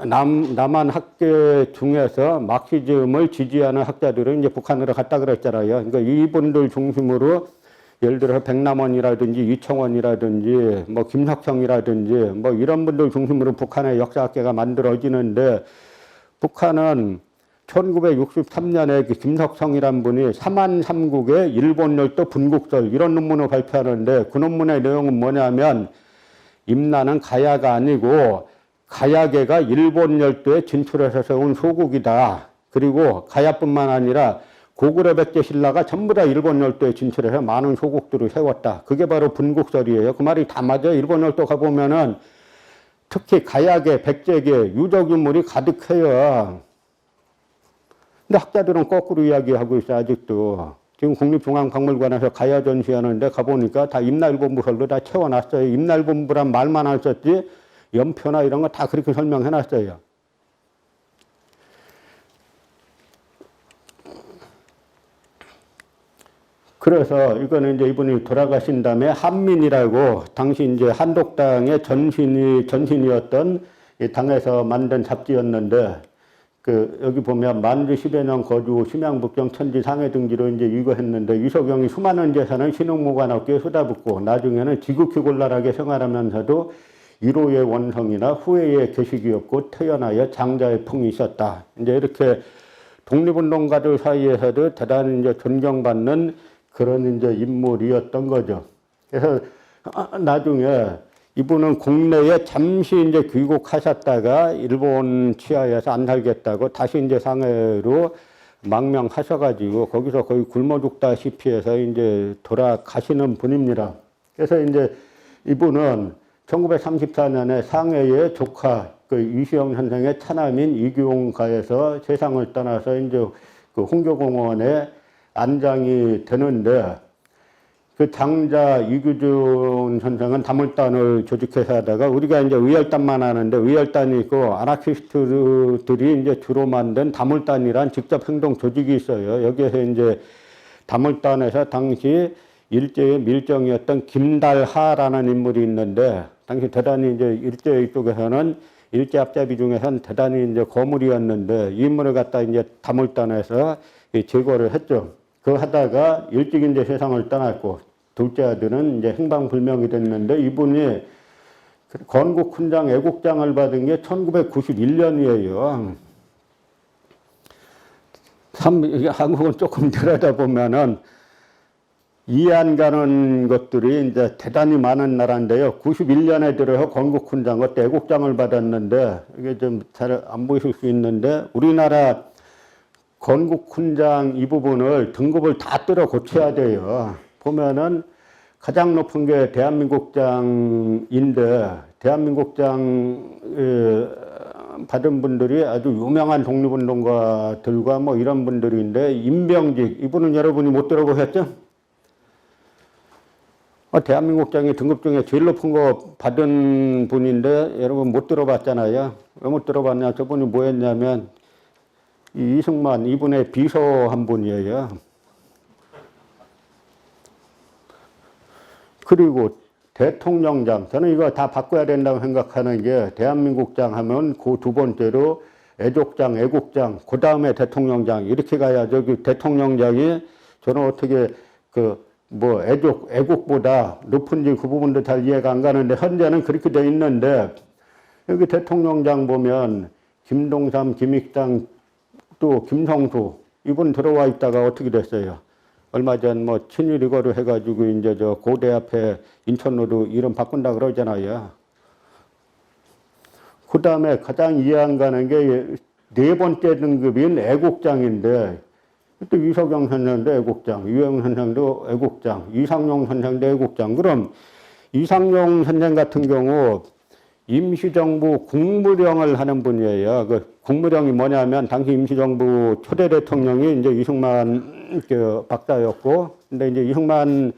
Speaker 1: 남한 학계 중에서 마크시즘을 지지하는 학자들은 이제 북한으로 갔다 그랬잖아요. 그러니까 이분들 중심으로 예를 들어 백남원이라든지 이청원이라든지 뭐 김석성이라든지 뭐 이런 분들 중심으로 북한의 역사학계가 만들어지는데, 북한은 1963년에 그 김석성이란 분이 삼한삼국의 일본 열도 분국설 이런 논문을 발표하는데, 그 논문의 내용은 뭐냐면 임나는 가야가 아니고 가야계가 일본 열도에 진출해서 세운 소국이다. 그리고 가야뿐만 아니라 고구려 백제 신라가 전부 다 일본 열도에 진출해서 많은 소국들을 세웠다. 그게 바로 분국설이에요. 그 말이 다 맞아요. 일본 열도 가보면은 특히 가야계, 백제계 유적 인물이 가득해요. 근데 학자들은 거꾸로 이야기하고 있어요. 아직도. 지금 국립중앙박물관에서 가야 전시하는데 가보니까 다 임날본부설로 다 채워놨어요. 임날본부란 말만 안 썼지 연표나 이런 거 다 그렇게 설명해놨어요. 그래서 이거는 이제 이분이 돌아가신 다음에 한민이라고 당시 이제 한독당의 전신이었던 이 당에서 만든 잡지였는데, 그 여기 보면 만주 10여 년 거주 심양북경 천지 상해 등지로 이제 이거 했는데, 유석영이 수많은 재산을 신흥무관업계에 쏟아붓고 나중에는 지극히 곤란하게 생활하면서도 1호의 원성이나 후회의 계식이 없고 태어나여 장자의 풍이 있었다. 이제 이렇게 독립운동가들 사이에서도 대단히 이제 존경받는 그런 이제 인물이었던 거죠. 그래서 나중에 이분은 국내에 잠시 이제 귀국하셨다가 일본 치하에서 안 살겠다고 다시 이제 상해로 망명하셔가지고 거기서 거의 굶어 죽다시피 해서 이제 돌아가시는 분입니다. 그래서 이제 이분은 1934년에 상해의 조카 그 이시영 선생의 차남인 이규홍가에서 세상을 떠나서 이제 그 홍교공원에 안장이 되는데, 그 장자 이규준 선생은 다물단을 조직해서 하다가 우리가 이제 의열단만 하는데 의열단이 있고 아나키스트들이 이제 주로 만든 다물단이란 직접 행동 조직이 있어요. 여기에서 이제 다물단에서 당시 일제의 밀정이었던 김달하라는 인물이 있는데, 당시 대단히 이제 일제 쪽에서는 일제 앞잡이 중에서는 대단히 이제 거물이었는데, 이 인물을 갖다 이제 다물단에서 제거를 했죠. 그 하다가 일찍 이제 세상을 떠났고, 둘째 아들은 이제 행방불명이 됐는데, 이분이 건국훈장 애국장을 받은 게 1991년이에요. 한국은 조금 들여다보면은 이해 안 가는 것들이 이제 대단히 많은 나라인데요. 91년에 들어서 건국훈장, 그때 애국장을 받았는데, 이게 좀 잘 안 보이실 수 있는데, 우리나라 건국훈장 이 부분을 등급을 다 뜯어 고쳐야 돼요. 보면은 가장 높은 게 대한민국장인데, 대한민국장 받은 분들이 아주 유명한 독립운동가들과 뭐 이런 분들인데, 임병직, 이분은 여러분이 못 들어보셨죠? 대한민국장이 등급 중에 제일 높은 거 받은 분인데, 여러분 못 들어봤잖아요. 왜 못 들어봤냐? 저분이 뭐 했냐면, 이승만, 이분의 비서 한 분이에요. 그리고 대통령장, 저는 이거 다 바꿔야 된다고 생각하는 게, 대한민국장 하면 그 두 번째로 애족장, 애국장, 그 다음에 대통령장, 이렇게 가야 저기 대통령장이 저는 어떻게 애국보다 높은지 그 부분도 잘 이해가 안 가는데, 현재는 그렇게 돼 있는데, 여기 대통령장 보면 김동삼, 김익당, 또 김성수, 이분 들어와 있다가 어떻게 됐어요? 얼마 전 뭐 친일이거를 해가지고 이제 저 고대 앞에 인천로도 이름 바꾼다 그러잖아요. 그 다음에 가장 이해 안 가는 게 네 번째 등급인 애국장인데, 또 이석영 선생도 애국장, 유영 선생도 애국장, 이상용 선생도 애국장. 그럼 이상용 선생 같은 경우 임시정부 국무령을 하는 분이에요. 그 국무령이 뭐냐면 당시 임시정부 초대 대통령이 이제 이승만 박사였고, 근데 이제 이승만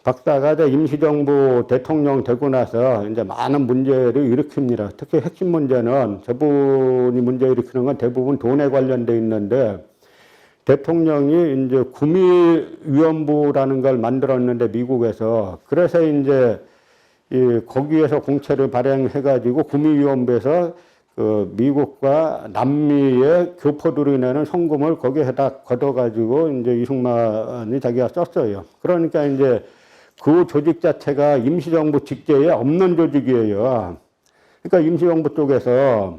Speaker 1: 박사가 임시정부 대통령 되고 나서 이제 많은 문제를 일으킵니다. 특히 핵심 문제는 저분이 문제 일으키는 건 대부분 돈에 관련돼 있는데, 대통령이 이제 구미위원부라는 걸 만들었는데 미국에서, 그래서 이제 거기에서 공채를 발행해가지고 구미위원부에서 그 미국과 남미의 교포들이 내는 성금을 거기에다 걷어가지고 이제 이승만이 자기가 썼어요. 그러니까 이제 그 조직 자체가 임시정부 직제에 없는 조직이에요. 그러니까 임시정부 쪽에서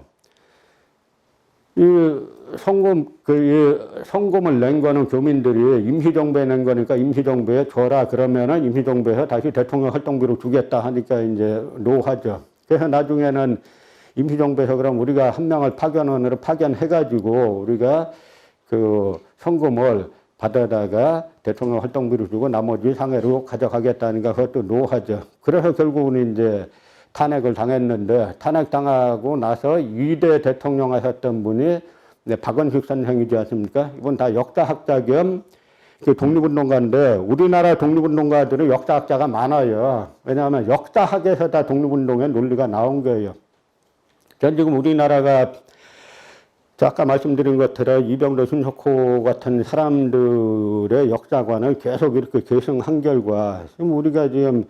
Speaker 1: 이 성금을 낸 거는 교민들이 임시정부에 낸 거니까 임시정부에 줘라 그러면은 임시정부에서 다시 대통령 활동비로 주겠다 하니까 이제 노하죠. 그래서 나중에는 임시정부에서 그럼 우리가 한 명을 파견원으로 파견해가지고 우리가 그 성금을 받아다가 대통령 활동비로 주고 나머지 상해로 가져가겠다니까 그것도 노하죠. 그래서 결국은 이제 탄핵을 당했는데 탄핵당하고 나서 2대 대통령 하셨던 분이 박원식 선생이지 않습니까? 이분 다 역사학자 겸 독립운동가인데 우리나라 독립운동가들은 역사학자가 많아요. 왜냐하면 역사학에서 다 독립운동의 논리가 나온 거예요. 전 지금 우리나라가 아까 말씀드린 것처럼 이병도 신석호 같은 사람들의 역사관을 계속 이렇게 계승한 결과 지금 우리가 지금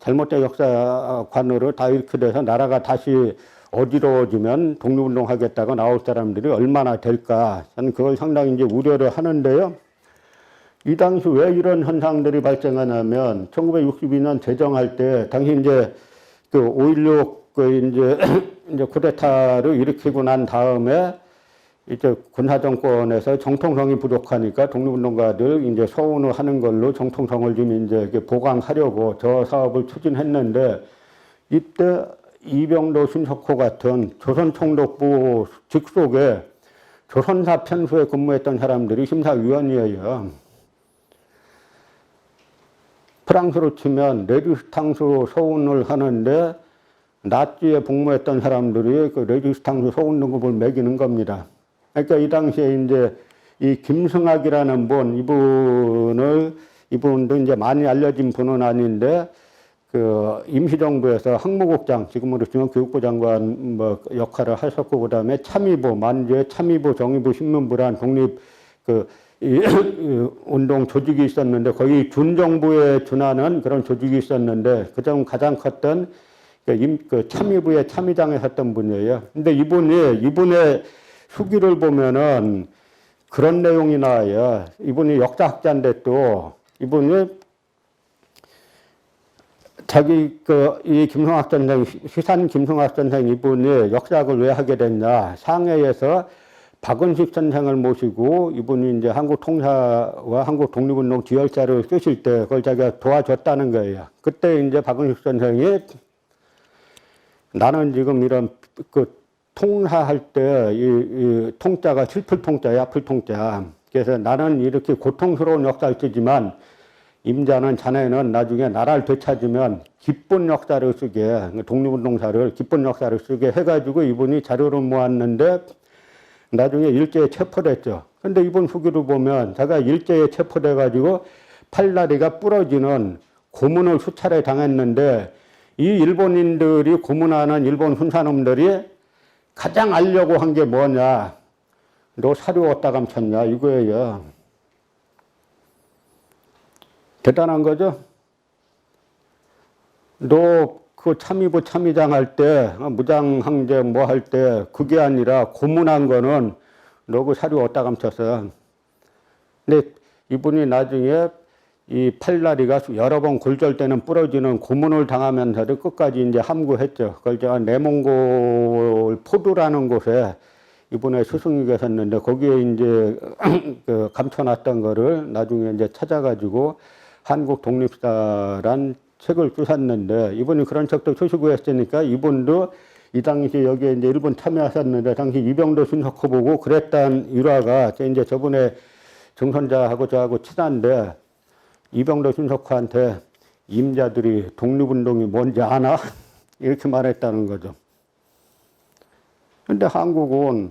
Speaker 1: 잘못된 역사관으로 다 이렇게 돼서 나라가 다시 어지러워지면 독립운동 하겠다고 나올 사람들이 얼마나 될까. 저는 그걸 상당히 이제 우려를 하는데요. 이 당시 왜 이런 현상들이 발생하냐면 1962년 제정할 때 당시 이제 그 5.16 이제 쿠데타를 일으키고 난 다음에 이제 군사정권에서 정통성이 부족하니까 독립운동가들 이제 서운을 하는 걸로 정통성을 좀 이제 보강하려고 저 사업을 추진했는데 이때 이병도 신석호 같은 조선총독부 직속에 조선사 편수에 근무했던 사람들이 심사위원이에요. 프랑스로 치면 레지스탕스 서운을 하는데 나치에 복무했던 사람들이 그 레지스탕스 서운 등급을 매기는 겁니다. 그러니까 이 당시에 이제 이 김승학이라는 분, 이분도 이제 많이 알려진 분은 아닌데 그 임시정부에서 항무국장, 지금으로 치면 교육부 장관 뭐 역할을 하셨고, 그 다음에 참의부, 만주의 참의부, 정의부, 신문부란 독립 운동 조직이 있었는데, 거의 준정부에 준하는 그런 조직이 있었는데, 그중 가장 컸던 그 참의부의 참의장에 했던 분이에요. 근데 이분의 수기를 보면은 그런 내용이 나와요. 이분이 역사학자인데 또, 이분이 이 김성학 선생, 시산 김성학 선생 이분이 역사학을 왜 하게 됐냐. 상해에서 박은식 선생을 모시고 이분이 이제 한국 통사와 한국 독립운동 지열자를 쓰실 때 그걸 자기가 도와줬다는 거예요. 그때 이제 박은식 선생이 나는 지금 이런 통사할 때 이 통자가 슬플통자야, 아플통자. 그래서 나는 이렇게 고통스러운 역사를 쓰지만 임자는 자네는 나중에 나라를 되찾으면 기쁜 역사를 쓰게, 독립운동사를 기쁜 역사를 쓰게 해가지고 이분이 자료를 모았는데 나중에 일제에 체포됐죠. 근데 이분 후기를 보면 제가 일제에 체포돼가지고 팔다리가 부러지는 고문을 수차례 당했는데 이 일본인들이 고문하는 일본 훈사놈들이 가장 알려고 한 게 뭐냐. 너 사료 어디다 감췄냐 이거예요. 대단한 거죠. 너 그 참의부 참의장 할 때 무장항제 뭐 할 때 그게 아니라 고문한 거는 너 그 사료 어디다 감췄어. 근데 이분이 나중에 이 팔다리가 여러 번 골절되는 부러지는 고문을 당하면서도 끝까지 이제 함구했죠. 그걸 제가 내몽골 포두라는 곳에 이분의 스승이 계셨는데 거기에 이제 그 감춰놨던 거를 나중에 이제 찾아가지고 한국 독립사란 책을 쓰셨는데 이분이 그런 책도 쓰시고 했으니까 이분도 이 당시 여기에 이제 일본 참여하셨는데 당시 이병도 신석호 보고 그랬던 일화가 이제 저번에 정선자하고 저하고 친한데 이병도 신석호한테 임자들이 독립운동이 뭔지 아나? 이렇게 말했다는 거죠. 근데 한국은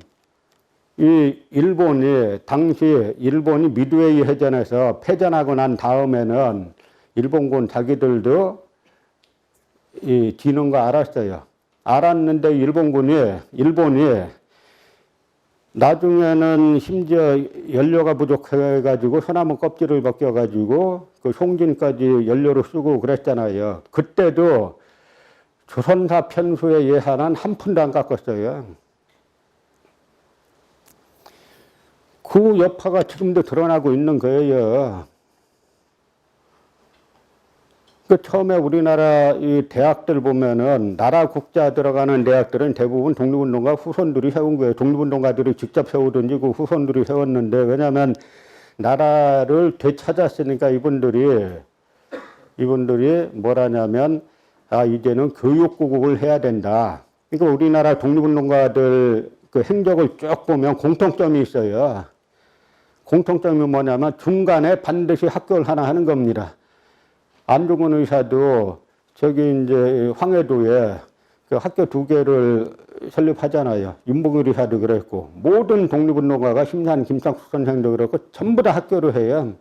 Speaker 1: 당시 일본이 미드웨이 해전에서 패전하고 난 다음에는 일본군 자기들도 지는 거 알았어요. 알았는데 일본이 나중에는 심지어 연료가 부족해가지고 소나무 껍질을 벗겨가지고 그 송진까지 연료로 쓰고 그랬잖아요. 그때도 조선사 편수의 예산은 한 푼도 안 깎았어요. 그 여파가 지금도 드러나고 있는 거예요. 그 처음에 우리나라 이 대학들 보면은 나라 국자 들어가는 대학들은 대부분 독립운동가 후손들이 세운 거예요. 독립운동가들이 직접 세우든지 그 후손들이 세웠는데, 왜냐하면 나라를 되찾았으니까 이분들이 뭐라냐면 이제는 교육국을 해야 된다. 그러니까 우리나라 독립운동가들 그 행적을 쭉 보면 공통점이 있어요. 공통점이 뭐냐면 중간에 반드시 학교를 하나 하는 겁니다. 안중근 의사도 저기 이제 황해도에 그 학교 2개를 설립하잖아요. 윤봉길 의사도 그랬고, 모든 독립운동가가 심산 김창숙 선생도 그렇고 전부 다 학교를 해요.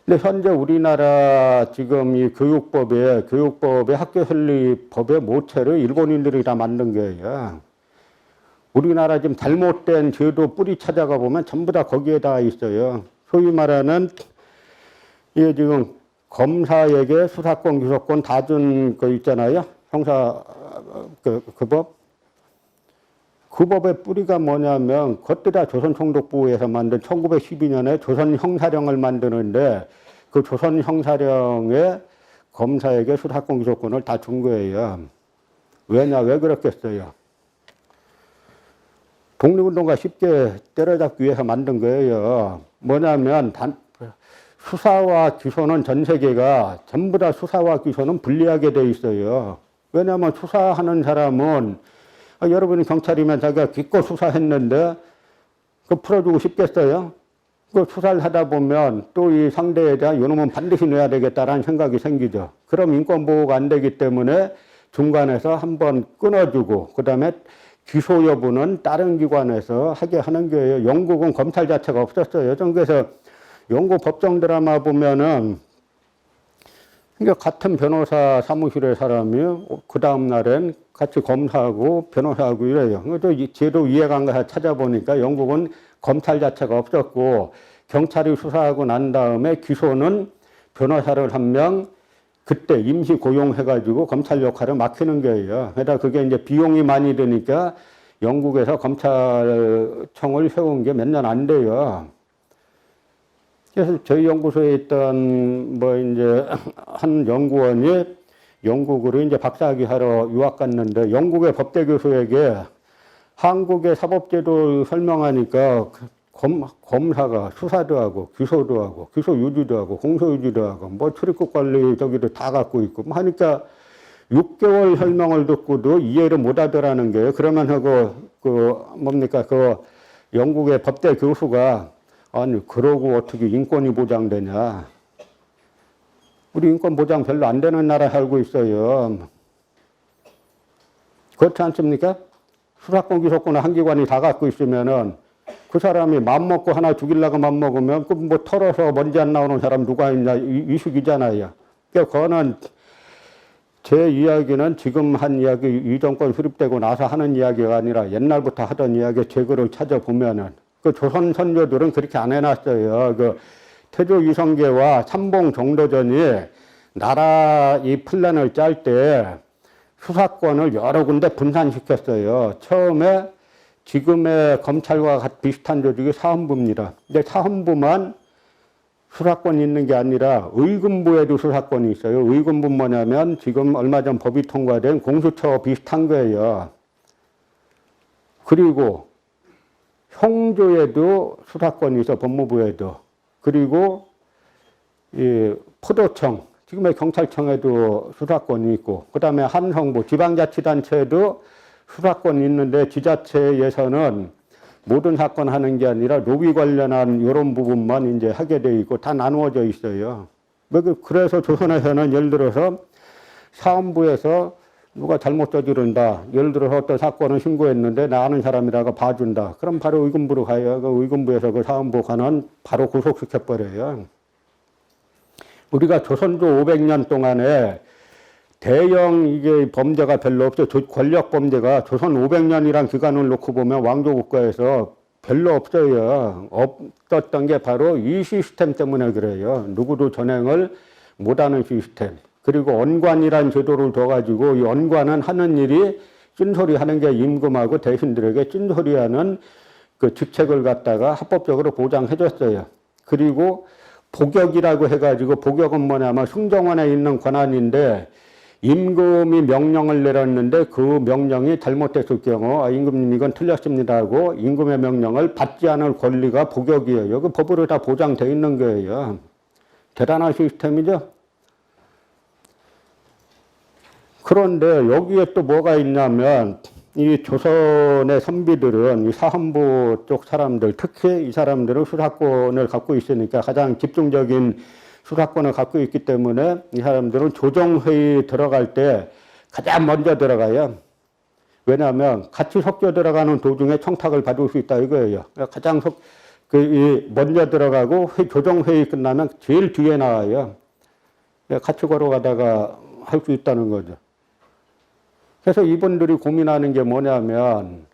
Speaker 1: 근데 현재 우리나라 지금 이 교육법의 학교 설립법의 모체를 일본인들이 다 만든 거예요. 우리나라 지금 잘못된 제도 뿌리 찾아가 보면 전부 다 거기에다 있어요. 소위 말하는 이게 지금 검사에게 수사권, 기소권 다 준 거 있잖아요. 형사 그 법. 그 법의 뿌리가 뭐냐면 그때 다 조선총독부에서 만든 1912년에 조선형사령을 만드는데 그 조선형사령에 검사에게 수사권, 기소권을 다 준 거예요. 왜 그렇겠어요? 독립운동가 쉽게 때려잡기 위해서 만든 거예요. 뭐냐면 수사와 기소는 전 세계가 전부 다 수사와 기소는 분리하게 돼 있어요. 왜냐하면 수사하는 사람은 여러분이 경찰이면 자기가 기껏 수사했는데 그 풀어주고 싶겠어요? 그 수사를 하다 보면 또 이 상대에 대한 요놈은 반드시 내야 되겠다라는 생각이 생기죠. 그럼 인권보호가 안 되기 때문에 중간에서 한번 끊어주고 그 다음에 기소 여부는 다른 기관에서 하게 하는 거예요. 영국은 검찰 자체가 없었어요. 그래서 영국 법정 드라마 보면은 그러니까 같은 변호사 사무실의 사람이 그 다음 날엔 같이 검사하고 변호사하고 이래요. 그래서 이 제도 이해가 안 가서 찾아보니까 영국은 검찰 자체가 없었고 경찰이 수사하고 난 다음에 기소는 변호사를 한 명 그때 임시 고용해가지고 검찰 역할을 맡기는 거예요. 그러다 그게 이제 비용이 많이 드니까 영국에서 검찰청을 세운 게 몇 년 안 돼요. 그래서 저희 연구소에 있던 이제 한 연구원이 영국으로 이제 박사학위 하러 유학 갔는데 영국의 법대 교수에게 한국의 사법제도를 설명하니까 검사가 수사도 하고 기소도 하고 기소 유지도 하고 공소 유지도 하고 출입국 관리 저기도 다 갖고 있고 하니까 6개월 설명을 듣고도 이해를 못 하더라는 거예요. 그러면 그 영국의 법대 교수가 아니 그러고 어떻게 인권이 보장되냐. 우리 인권 보장 별로 안 되는 나라에 살고 있어요. 그렇지 않습니까? 수사권 기소권을 한 기관이 다 갖고 있으면은 그 사람이 맘먹고 하나 죽이려고 맘먹으면 털어서 먼지 안 나오는 사람 누가 있냐 이 식이잖아요. 그러니까 그거는 제 이야기는 지금 한 이야기 이 정권 수립되고 나서 하는 이야기가 아니라 옛날부터 하던 이야기 제거를 찾아보면은 그 조선 선조들은 그렇게 안 해놨어요. 그 태조 이성계와 삼봉 정도전이 나라 이 플랜을 짤 때 수사권을 여러 군데 분산시켰어요. 처음에 지금의 검찰과 비슷한 조직이 사헌부입니다. 근데 사헌부만 수사권이 있는 게 아니라 의금부에도 수사권이 있어요. 의금부 뭐냐면 지금 얼마 전 법이 통과된 공수처 비슷한 거예요. 그리고 형조에도 수사권이 있어, 법무부에도. 그리고 이 포도청, 지금의 경찰청에도 수사권이 있고, 그 다음에 한성부, 지방자치단체에도 수사권이 있는데 지자체에서는 모든 사건 하는 게 아니라 노비 관련한 이런 부분만 이제 하게 돼 있고 다 나누어져 있어요. 그래서 조선에서는 예를 들어서 사헌부에서 누가 잘못 저지른다. 예를 들어서 어떤 사건을 신고했는데 나 아는 사람이라고 봐준다. 그럼 바로 의금부로 가요. 그 의금부에서 그 사헌부 관원 바로 구속시켜버려요. 우리가 조선조 500년 동안에 대형 이게 범죄가 별로 없어요. 권력 범죄가 조선 500년이란 기간을 놓고 보면 왕조 국가에서 별로 없어요. 없었던 게 바로 이 시스템 때문에 그래요. 누구도 전행을 못하는 시스템. 그리고 언관이란 제도를 둬가지고 이 언관은 하는 일이 찐소리 하는 게 임금하고 대신들에게 찐소리 하는 그 직책을 갖다가 합법적으로 보장해줬어요. 그리고 복역이라고 해가지고 복역은 뭐냐면 승정원에 있는 권한인데 임금이 명령을 내렸는데 그 명령이 잘못됐을 경우 임금님 이건 틀렸습니다 하고 임금의 명령을 받지 않을 권리가 복역이에요. 그 법으로 다 보장되어 있는 거예요. 대단한 시스템이죠. 그런데 여기에 또 뭐가 있냐면 이 조선의 선비들은 이 사헌부 쪽 사람들, 특히 이 사람들은 수사권을 갖고 있으니까 가장 집중적인 수사권을 갖고 있기 때문에 이 사람들은 조정회의 들어갈 때 가장 먼저 들어가요. 왜냐하면 같이 섞여 들어가는 도중에 청탁을 받을 수 있다 이거예요. 가장 먼저 들어가고 조정회의 끝나면 제일 뒤에 나와요. 같이 걸어가다가 할 수 있다는 거죠. 그래서 이분들이 고민하는 게 뭐냐면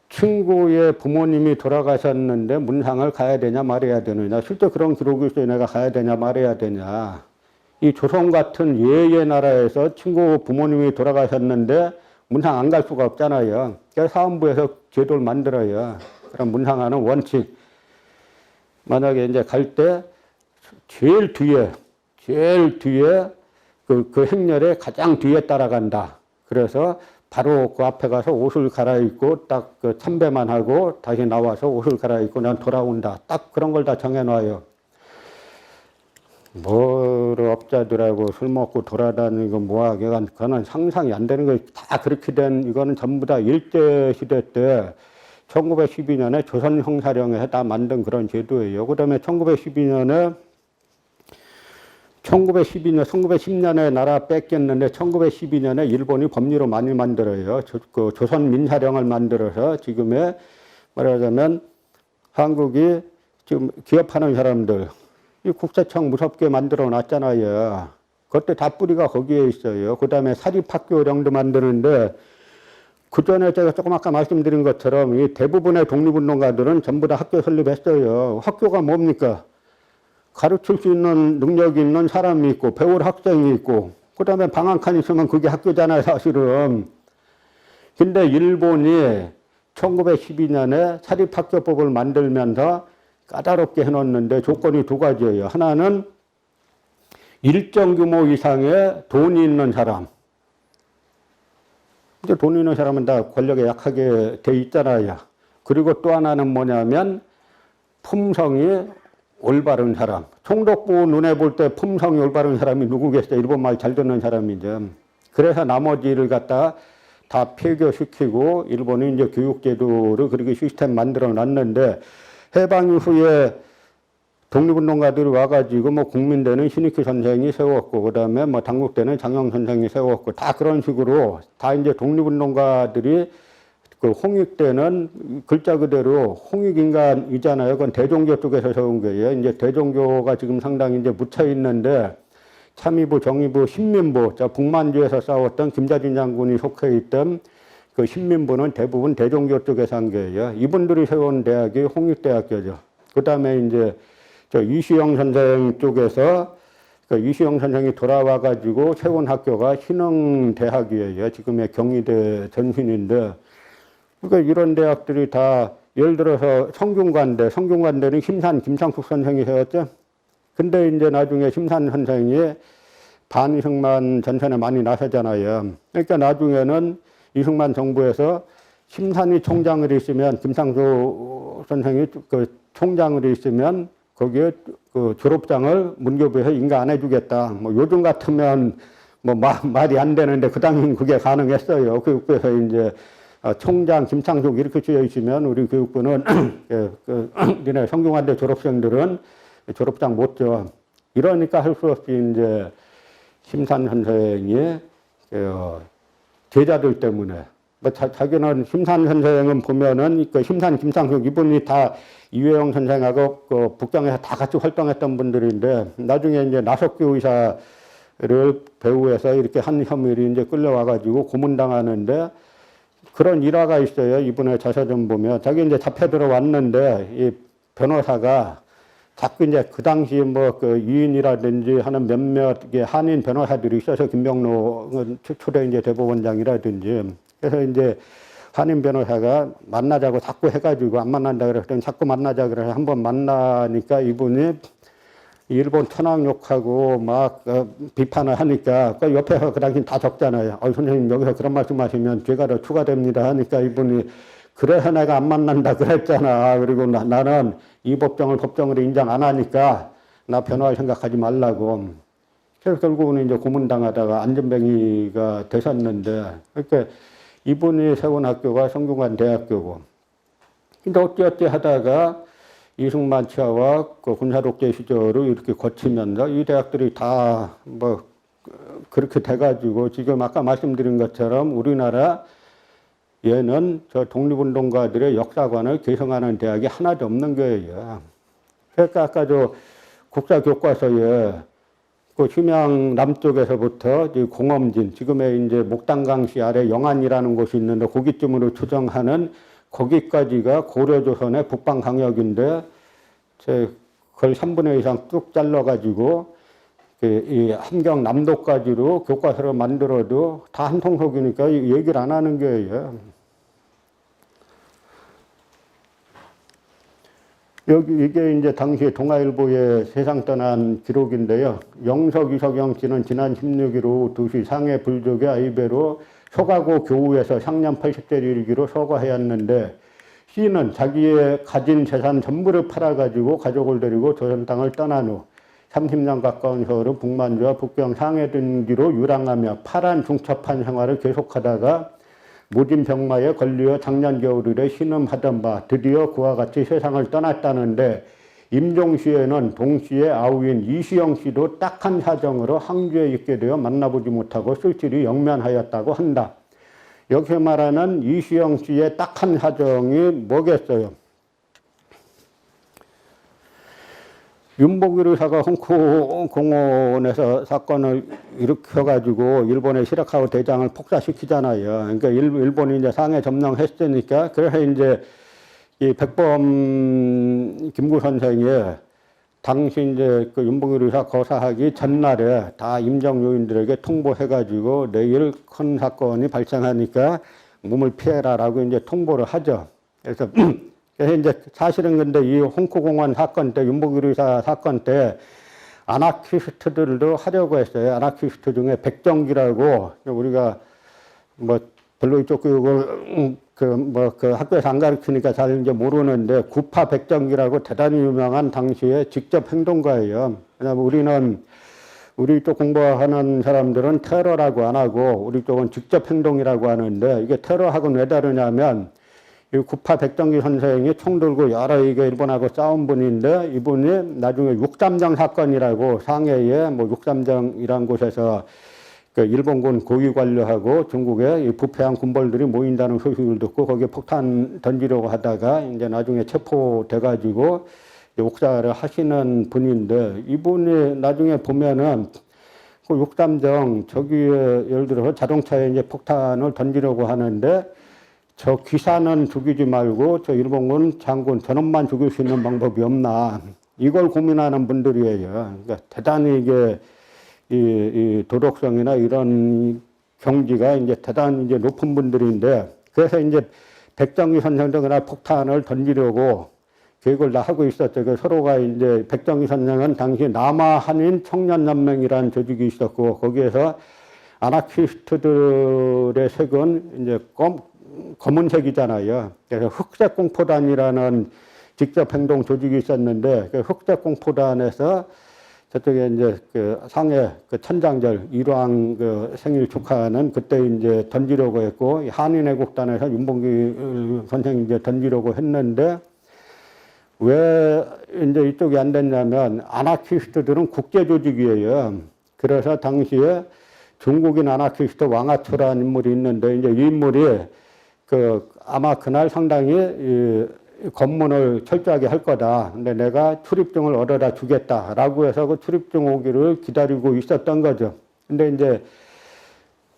Speaker 1: 친구의 부모님이 돌아가셨는데 문상을 가야 되냐 말아야 되느냐. 실제 그런 기록이 있어요. 내가 가야 되냐 말아야 되냐. 이 조선 같은 예의 나라에서 친구 부모님이 돌아가셨는데 문상 안 갈 수가 없잖아요. 그래서 사헌부에서 제도를 만들어요. 그럼 문상하는 원칙. 만약에 이제 갈 때 제일 뒤에 그 행렬에 가장 뒤에 따라간다. 그래서 바로 그 앞에 가서 옷을 갈아입고 딱 그 참배만 하고 다시 나와서 옷을 갈아입고 난 돌아온다. 딱 그런 걸 다 정해놔요. 뭐를 업자들하고 술 먹고 돌아다니고 뭐하게 그거는 상상이 안 되는 거 다 그렇게 된 이거는 전부 다 일제시대 때 1912년에 조선 형사령에서 다 만든 그런 제도예요. 그 다음에 1910년에 나라 뺏겼는데 1912년에 일본이 법리로 많이 만들어요. 그 조선 민사령을 만들어서 지금의 말하자면 한국이 지금 기업하는 사람들 이 국세청 무섭게 만들어 놨잖아요. 그때 다 뿌리가 거기에 있어요. 그 다음에 사립학교령도 만드는데 그 전에 제가 조금 아까 말씀드린 것처럼 이 대부분의 독립운동가들은 전부 다 학교 설립했어요. 학교가 뭡니까? 가르칠 수 있는 능력이 있는 사람이 있고 배울 학생이 있고 그 다음에 방 한 칸 있으면 그게 학교잖아요 사실은. 근데 일본이 1912년에 사립학교법을 만들면서 까다롭게 해놓는데 조건이 두 가지예요. 하나는 일정 규모 이상의 돈이 있는 사람. 이제 돈 있는 사람은 다 권력에 약하게 돼 있잖아요. 그리고 또 하나는 뭐냐면 품성이 올바른 사람. 총독부 눈에 볼 때 품성이 올바른 사람이 누구겠어요? 일본 말 잘 듣는 사람이죠. 그래서 나머지를 갖다 다 폐교시키고 일본이 이제 교육제도를 그렇게 시스템 만들어 놨는데 해방 이후에 독립운동가들이 와가지고 뭐 국민대는 신익희 선생이 세웠고 그다음에 뭐 당국대는 장영 선생이 세웠고 다 그런 식으로 다 이제 독립운동가들이 그 홍익대는 글자 그대로 홍익인간이잖아요. 그건 대종교 쪽에서 세운 거예요. 이제 대종교가 지금 상당히 이제 묻혀 있는데 참의부, 정의부, 신민부, 북만주에서 싸웠던 김자진 장군이 속해 있던 그 신민부는 대부분 대종교 쪽에서 한 거예요. 이분들이 세운 대학이 홍익대학교죠. 그 다음에 이제 이시영 선생 쪽에서 그 이시영 선생이 돌아와가지고 세운 학교가 신흥대학이에요. 지금의 경희대 전신인데 그러니까 이런 대학들이 다 예를 들어서 성균관대는 심산 김상숙 선생이 세웠죠. 근데 이제 나중에 심산 선생이 반이승만 전선에 많이 나서잖아요. 그러니까 나중에는 이승만 정부에서 심산이 총장을 있으면 김상숙 선생이 그 총장을 있으면 거기에 그 졸업장을 문교부에서 인가 안 해주겠다. 뭐 요즘 같으면 뭐 말이 안 되는데 그 당시엔 그게 가능했어요. 교육부에서 이제 총장 김창숙 이렇게 쓰여 있으면 우리 교육부는 니네 성균관대 졸업생들은 졸업장 못 줘. 이러니까 할 수 없이 이제 심산 선생이 제자들 때문에 자기는 심산 선생은 보면은 그 심산 김창숙 이분이 다 이회영 선생하고 그 북경에서 다 같이 활동했던 분들인데 나중에 이제 나석규 의사를 배후해서 이렇게 한 혐의로 이제 끌려와가지고 고문당하는데 그런 일화가 있어요. 이분의 자서 좀 보면 자기 이제 잡혀 들어왔는데 이 변호사가 자꾸 이제 그 당시 뭐 그 이인이라든지 하는 몇몇 한인 변호사들이 있어서 김병록은 초대 이제 대법원장이라든지 그래서 이제 한인 변호사가 만나자고 자꾸 해가지고 안 만난다 그랬더니 자꾸 만나자 그래서 한번 만나니까 이분이 일본 천황욕하고 막 비판을 하니까 그 옆에서 그 당시 다 적잖아요. 선생님 여기서 그런 말씀하시면 죄가 더 추가됩니다 하니까 이분이 그래서 내가 안 만난다 그랬잖아. 그리고 나는 이 법정을 법정으로 인정 안 하니까 나 변호할 생각하지 말라고. 그래서 결국은 이제 고문당하다가 안전뱅이가 되셨는데, 그러니까 이분이 세운 학교가 성균관 대학교고, 근데 어찌어찌 하다가 이승만 치하와 그 군사독재 시절을 이렇게 거치면서 이 대학들이 다 뭐 그렇게 돼가지고 지금 아까 말씀드린 것처럼 우리나라 얘는 저 독립운동가들의 역사관을 개성하는 대학이 하나도 없는 거예요. 그러니까 아까 저 국사교과서에 그 심양 남쪽에서부터 공엄진, 지금의 이제 목당강씨 아래 영안이라는 곳이 있는데 거기쯤으로 추정하는 거기까지가 고려조선의 북방강역인데 그걸 3분의 2 이상 뚝 잘라가지고 이 함경 남도까지로 교과서를 만들어도 다 한 통속이니까 얘기를 안 하는 거예요. 여기 이게 이제 당시 동아일보의 세상 떠난 기록인데요. 영석 이석영 씨는 지난 16일 오후 2시 상해 불족의 아이배로 서가고 교우에서 향년 80세를 일기로 서거하였는데 씨는 자기의 가진 재산 전부를 팔아가지고 가족을 데리고 조선 땅을 떠난 후 30년 가까운 세월을 북만주와 북경 상해 등지로 유랑하며 파란 중첩한 생활을 계속하다가 모진 병마에 걸려 작년 겨울에 신음하던 바 드디어 그와 같이 세상을 떠났다는데 임종시에는 동시에 아우인 이시영 씨도 딱한 사정으로 항주에 있게 되어 만나보지 못하고 쓸쓸히 영면하였다고 한다. 여기서 말하는 이시영 씨의 딱한 사정이 뭐겠어요? 윤복일 의사가 홍콩공원에서 사건을 일으켜가지고 일본의 시라카와 대장을 폭사시키잖아요. 그러니까 일본이 이제 상해 점령했으니까 그래서 이제 이 백범 김구 선생이 당시 이제 그 윤복일 의사 거사하기 전날에 다 임정 요인들에게 통보해가지고 내일 큰 사건이 발생하니까 몸을 피해라라고 이제 통보를 하죠. 그래서 이제 사실은 근데 이 홍콩공원 사건 때, 윤복일 의사 사건 때 아나키스트들도 하려고 했어요. 아나키스트 중에 백정기라고 우리가 뭐 별로 이쪽 교육을 그 학교에서 안 가르치니까 잘 이제 모르는데 구파 백정기라고 대단히 유명한 당시에 직접 행동가예요. 왜냐하면 우리 쪽 공부하는 사람들은 테러라고 안 하고 우리 쪽은 직접 행동이라고 하는데 이게 테러하고는 왜 다르냐면 이 구파 백정기 선생이 총 들고 여러 이게 일본하고 싸운 분인데 이분이 나중에 육삼정 사건이라고 상해에 뭐 육삼정이란 곳에서 그 일본군 고위 관료하고 중국의 부패한 군벌들이 모인다는 소식을 듣고 거기에 폭탄 던지려고 하다가 이제 나중에 체포돼가지고 옥사를 하시는 분인데 이분이 나중에 보면은 그 육삼정 저기에 예를 들어서 자동차에 이제 폭탄을 던지려고 하는데 저 기사는 죽이지 말고 저 일본군 장군 저놈만 죽일 수 있는 방법이 없나 이걸 고민하는 분들이에요. 그러니까 대단히 이게 이 도덕성이나 이런 경지가 이제 대단히 이제 높은 분들인데 그래서 이제 백정기 선생도 그날 폭탄을 던지려고 계획을 다 하고 있었죠. 그 서로가 이제 백정기 선생은 당시 남아 한인 청년연맹이라는 조직이 있었고 거기에서 아나키스트들의 색은 이제 검은색이잖아요. 그래서 흑색공포단이라는 직접 행동 조직이 있었는데 그 흑색공포단에서 저쪽에 이제 그 상해 그 천장절 일왕 그 생일 축하는 그때 이제 던지려고 했고 한인애국단에서 윤봉길 선생이 이제 던지려고 했는데 왜 이제 이쪽이 안 됐냐면 아나키스트들은 국제 조직이에요. 그래서 당시에 중국인 아나키스트 왕아초라는 인물이 있는데 이제 이 인물이 그 아마 그날 상당히 이 검문을 철저하게 할 거다. 근데 내가 출입증을 얻어다 주겠다라고 해서 그 출입증 오기를 기다리고 있었던 거죠. 근데 이제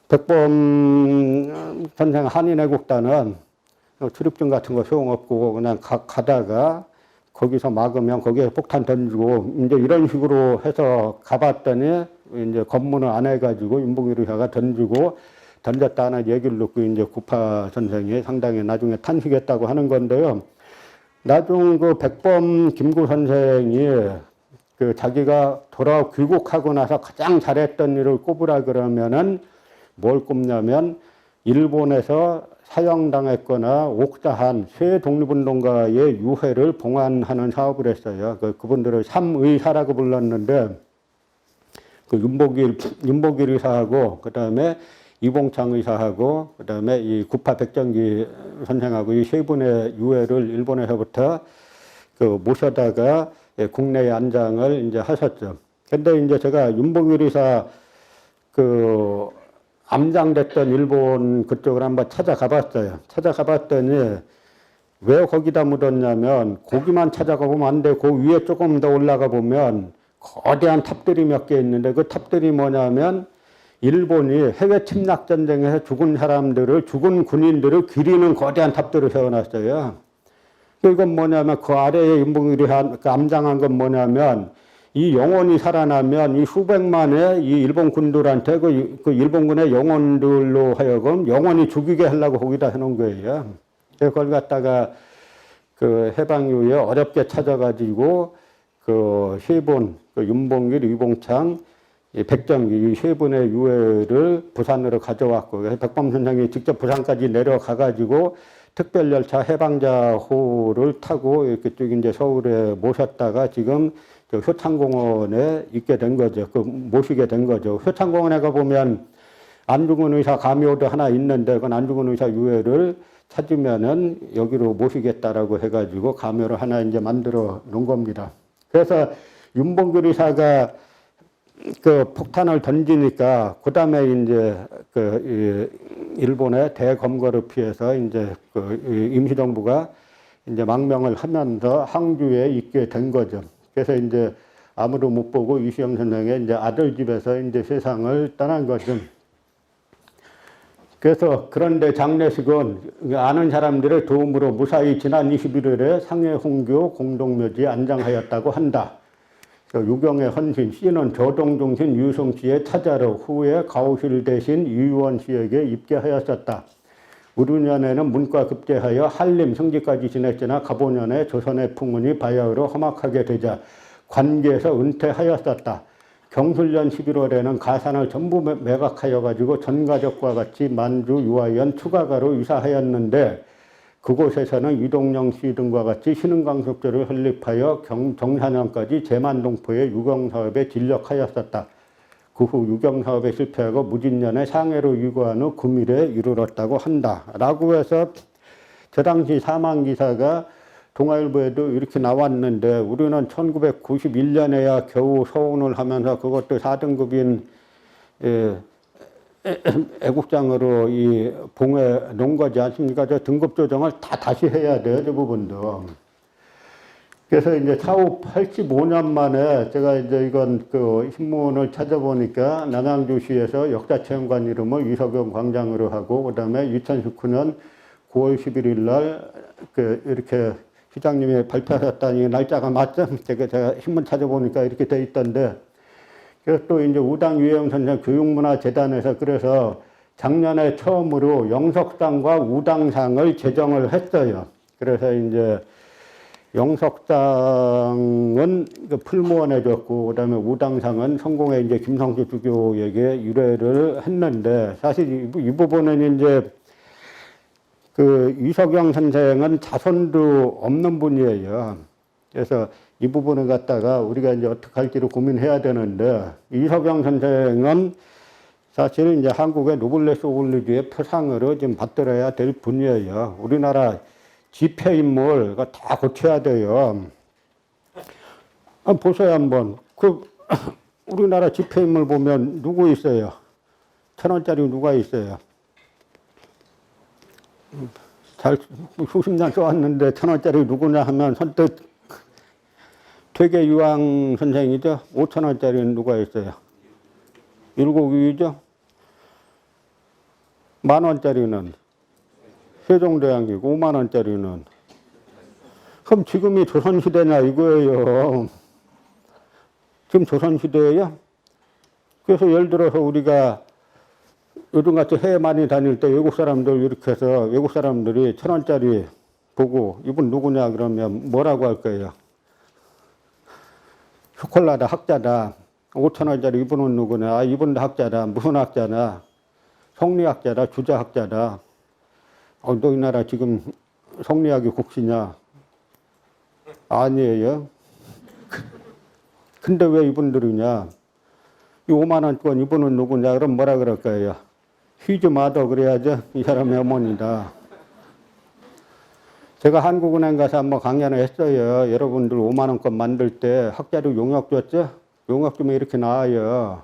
Speaker 1: 백범 선생 한인애국단은 출입증 같은 거 소용없고 그냥 가다가 거기서 막으면 거기에 폭탄 던지고 이제 이런 식으로 해서 가봤더니 이제 검문을 안 해가지고 윤봉길 의사가 던졌다는 얘기를 듣고 이제 구파 선생이 상당히 나중에 탄식했다고 하는 건데요. 나중 그 백범 김구 선생이 그 자기가 귀국하고 나서 가장 잘했던 일을 꼽으라 그러면은 뭘 꼽냐면 일본에서 사형당했거나 옥사한 새 독립운동가의 유해를 봉안하는 사업을 했어요. 그분들을 삼의사라고 불렀는데 그 윤복일 의사하고 그다음에 이봉창 의사하고 그다음에 이 구파 백정기 선생하고 이 세 분의 유해를 일본에서부터 그 모셔다가 국내에 안장을 이제 하셨죠. 근데 이제 제가 윤복일 의사 그 암장됐던 일본 그쪽을 한번 찾아가 봤어요. 찾아가 봤더니 왜 거기다 묻었냐면 고기만 찾아가 보면 안 되고 그 위에 조금 더 올라가 보면 거대한 탑들이 몇 개 있는데 그 탑들이 뭐냐면 일본이 해외 침략 전쟁에서 죽은 군인들을 기리는 거대한 탑들을 세워놨어요. 이건 뭐냐면 그 아래에 윤봉길이 그 암장한 건 뭐냐면 이 영혼이 살아나면 이 수백만의 이 일본 군들한테 그 일본군의 영혼들로 하여금 영원히 죽이게 하려고 거기다 해놓은 거예요. 그래서 그걸 갖다가 그 해방 이후에 어렵게 찾아가지고 그 세 분, 그 윤봉길, 이봉창, 백정기 이 세 분의 유해를 부산으로 가져왔고 그래서 백범 선생이 직접 부산까지 내려가가지고 특별열차 해방자호를 타고 이렇게 쭉 이제 서울에 모셨다가 지금 저 효창공원에 있게 된 거죠. 모시게 된 거죠. 효창공원에 가보면 안중근 의사 가묘도 하나 있는데 그건 안중근 의사 유해를 찾으면은 여기로 모시겠다라고 해가지고 가묘를 하나 이제 만들어 놓은 겁니다. 그래서 윤봉길 의사가 그 폭탄을 던지니까 그 다음에 이제 그 일본의 대검거를 피해서 이제 그 임시정부가 이제 망명을 하면서 항주에 있게 된 거죠. 그래서 이제 아무도 못 보고 이시영 선생의 이제 아들 집에서 이제 세상을 떠난 거죠. 그래서 그런데 장례식은 아는 사람들의 도움으로 무사히 지난 21일에 상해홍교 공동묘지에 안장하였다고 한다. 유경의 헌신 씨는 조동중신 유성 씨의 타자로 후에 가오실 대신 이유원 씨에게 입계하였었다. 우르년에는 문과 급제하여 한림 성지까지 지냈으나 가보년에 조선의 풍운이 바야흐로 험악하게 되자 관계에서 은퇴하였었다. 경술년 11월에는 가산을 전부 매각하여 가지고 전가족과 같이 만주 유아연 추가가로 이사하였는데 그곳에서는 이동영 씨 등과 같이 신흥강습조를 설립하여 정산년까지 제만동포의 유경사업에 진력하였었다. 그 후 유경사업에 실패하고 무진년에 상해로 유고한 후 금일에 이르렀다고 한다. 라고 해서 저 당시 사망기사가 동아일보에도 이렇게 나왔는데 우리는 1991년에야 겨우 서운을 하면서 그것도 4등급인 애국장으로 이 봉해 놓은 거지 않습니까? 저 등급 조정을 다시 해야 돼요, 저 부분도. 그래서 이제 차후 85년 만에 제가 이제 이건 그 신문을 찾아보니까 남양주시에서 역사체험관 이름을 이석영 광장으로 하고, 그 다음에 2019년 9월 11일 날 그 이렇게 시장님이 발표하셨다니 날짜가 맞죠? 제가 신문 찾아보니까 이렇게 돼 있던데, 그래서 또 이제 우당 유해영 선생 교육문화재단에서 그래서 작년에 처음으로 영석상과 우당상을 제정을 했어요. 그래서 이제 영석상은 풀무원에 줬고, 그 다음에 우당상은 성공회 이제 김성주 주교에게 유래를 했는데, 사실 이 부분은 이제 그 이석영 선생은 자손도 없는 분이에요. 그래서 이 부분을 갖다가 우리가 이제 어떻게 할지를 고민해야 되는데, 이석영 선생은 사실 이제 한국의 노블레스 오블리주의 표상으로 지금 받들어야 될 분이에요. 우리나라 집회인물 다 고쳐야 돼요. 보세요, 한번. 우리나라 집회인물 보면 누구 있어요? 1,000원짜리 누가 있어요? 수십 년 써왔는데 1,000원짜리 누구냐 하면 선뜻 퇴계 유황 선생이죠. 5,000원짜리는 누가 있어요? 일곡이죠. 10,000원짜리는 세종대왕이고 50,000원짜리는 그럼 지금이 조선시대냐 이거예요. 지금 조선시대예요. 그래서 예를 들어서 우리가 요즘같이 해외 많이 다닐 때 외국 사람들 이렇게 해서 외국 사람들이 1,000원짜리 보고 이분 누구냐 그러면 뭐라고 할 거예요? 초콜릿 학자다. 5,000원짜리 이분은 누구냐? 아, 이분도 학자다. 무슨 학자나? 성리학자다. 주자학자다. 너 이 나라 지금 성리학이 국시냐? 아니에요. 근데 왜 이분들이냐? 이 5만 원권 이분은 누구냐? 그럼 뭐라 그럴 거예요? 휘즈 마더 그래야죠. 이 사람의 어머니다. 제가 한국은행 가서 한번 강연을 했어요. 여러분들 5만 원권 만들 때 학자료 용역 줬죠? 용역 주면 이렇게 나와요.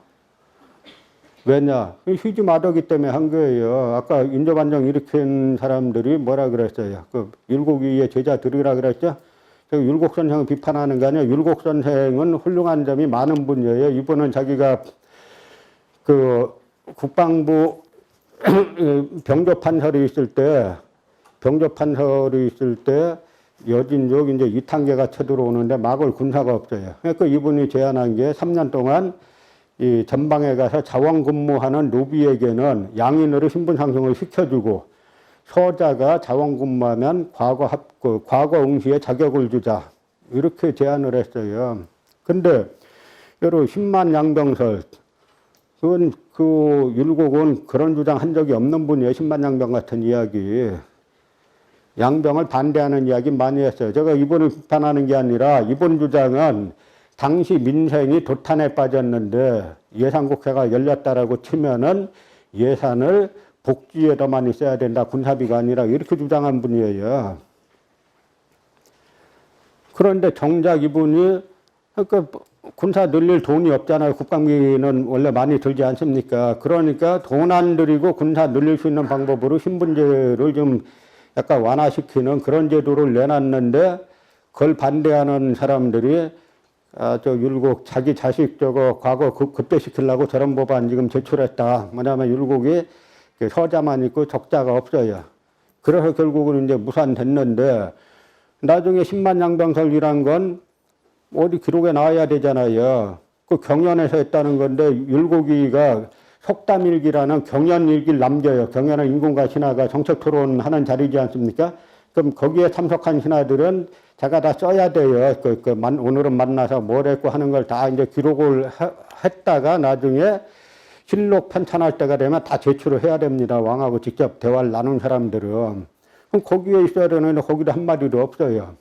Speaker 1: 왜냐? 휘즈 마더기 때문에 한 거예요. 아까 인조반정 일으킨 사람들이 뭐라 그랬어요? 그 율곡이의 제자 들으라 그랬죠? 제가 율곡 선생을 비판하는 거 아니에요. 율곡 선생은 훌륭한 점이 많은 분이에요. 이분은 자기가 그 국방부 병조판설이 있을 때 여진족 이제 이탄계가 쳐들어오는데 막을 군사가 없어요. 그러니까 이분이 제안한 게 3년 동안 이 전방에 가서 자원 근무하는 노비에게는 양인으로 신분 상승을 시켜주고 서자가 자원 근무하면 과거 응시에 자격을 주자. 이렇게 제안을 했어요. 근데 여러 10만 양병설 그건 그 율곡은 그런 주장 한 적이 없는 분이에요. 10만 양병 같은 이야기. 양병을 반대하는 이야기 많이 했어요. 제가 이분을 비판하는 게 아니라 이분 주장은 당시 민생이 도탄에 빠졌는데 예산국회가 열렸다라고 치면은 예산을 복지에 더 많이 써야 된다. 군사비가 아니라 이렇게 주장한 분이에요. 그런데 정작 이분이 그러니까 군사 늘릴 돈이 없잖아요. 국방비는 원래 많이 들지 않습니까? 그러니까 돈 안 들이고 군사 늘릴 수 있는 방법으로 신분제를 좀 약간 완화시키는 그런 제도를 내놨는데 그걸 반대하는 사람들이 저 율곡 자기 자식 저거 과거 급대시키려고 저런 법안 지금 제출했다. 뭐냐면 율곡이 서자만 있고 적자가 없어요. 그래서 결국은 이제 무산됐는데 나중에 10만 양병설이란 건 어디 기록에 나와야 되잖아요. 그 경연에서 했다는 건데 율곡이가 속담일기라는 경연일기를 남겨요. 경연은 인군과 신하가 정책 토론하는 자리지 않습니까? 그럼 거기에 참석한 신하들은 제가 다 써야 돼요. 오늘은 만나서 뭘 했고 하는 걸 다 이제 기록을 했다가 나중에 실록 편찬할 때가 되면 다 제출을 해야 됩니다. 왕하고 직접 대화를 나눈 사람들은. 그럼 거기에 있어야 되는데 거기도 한마디도 없어요.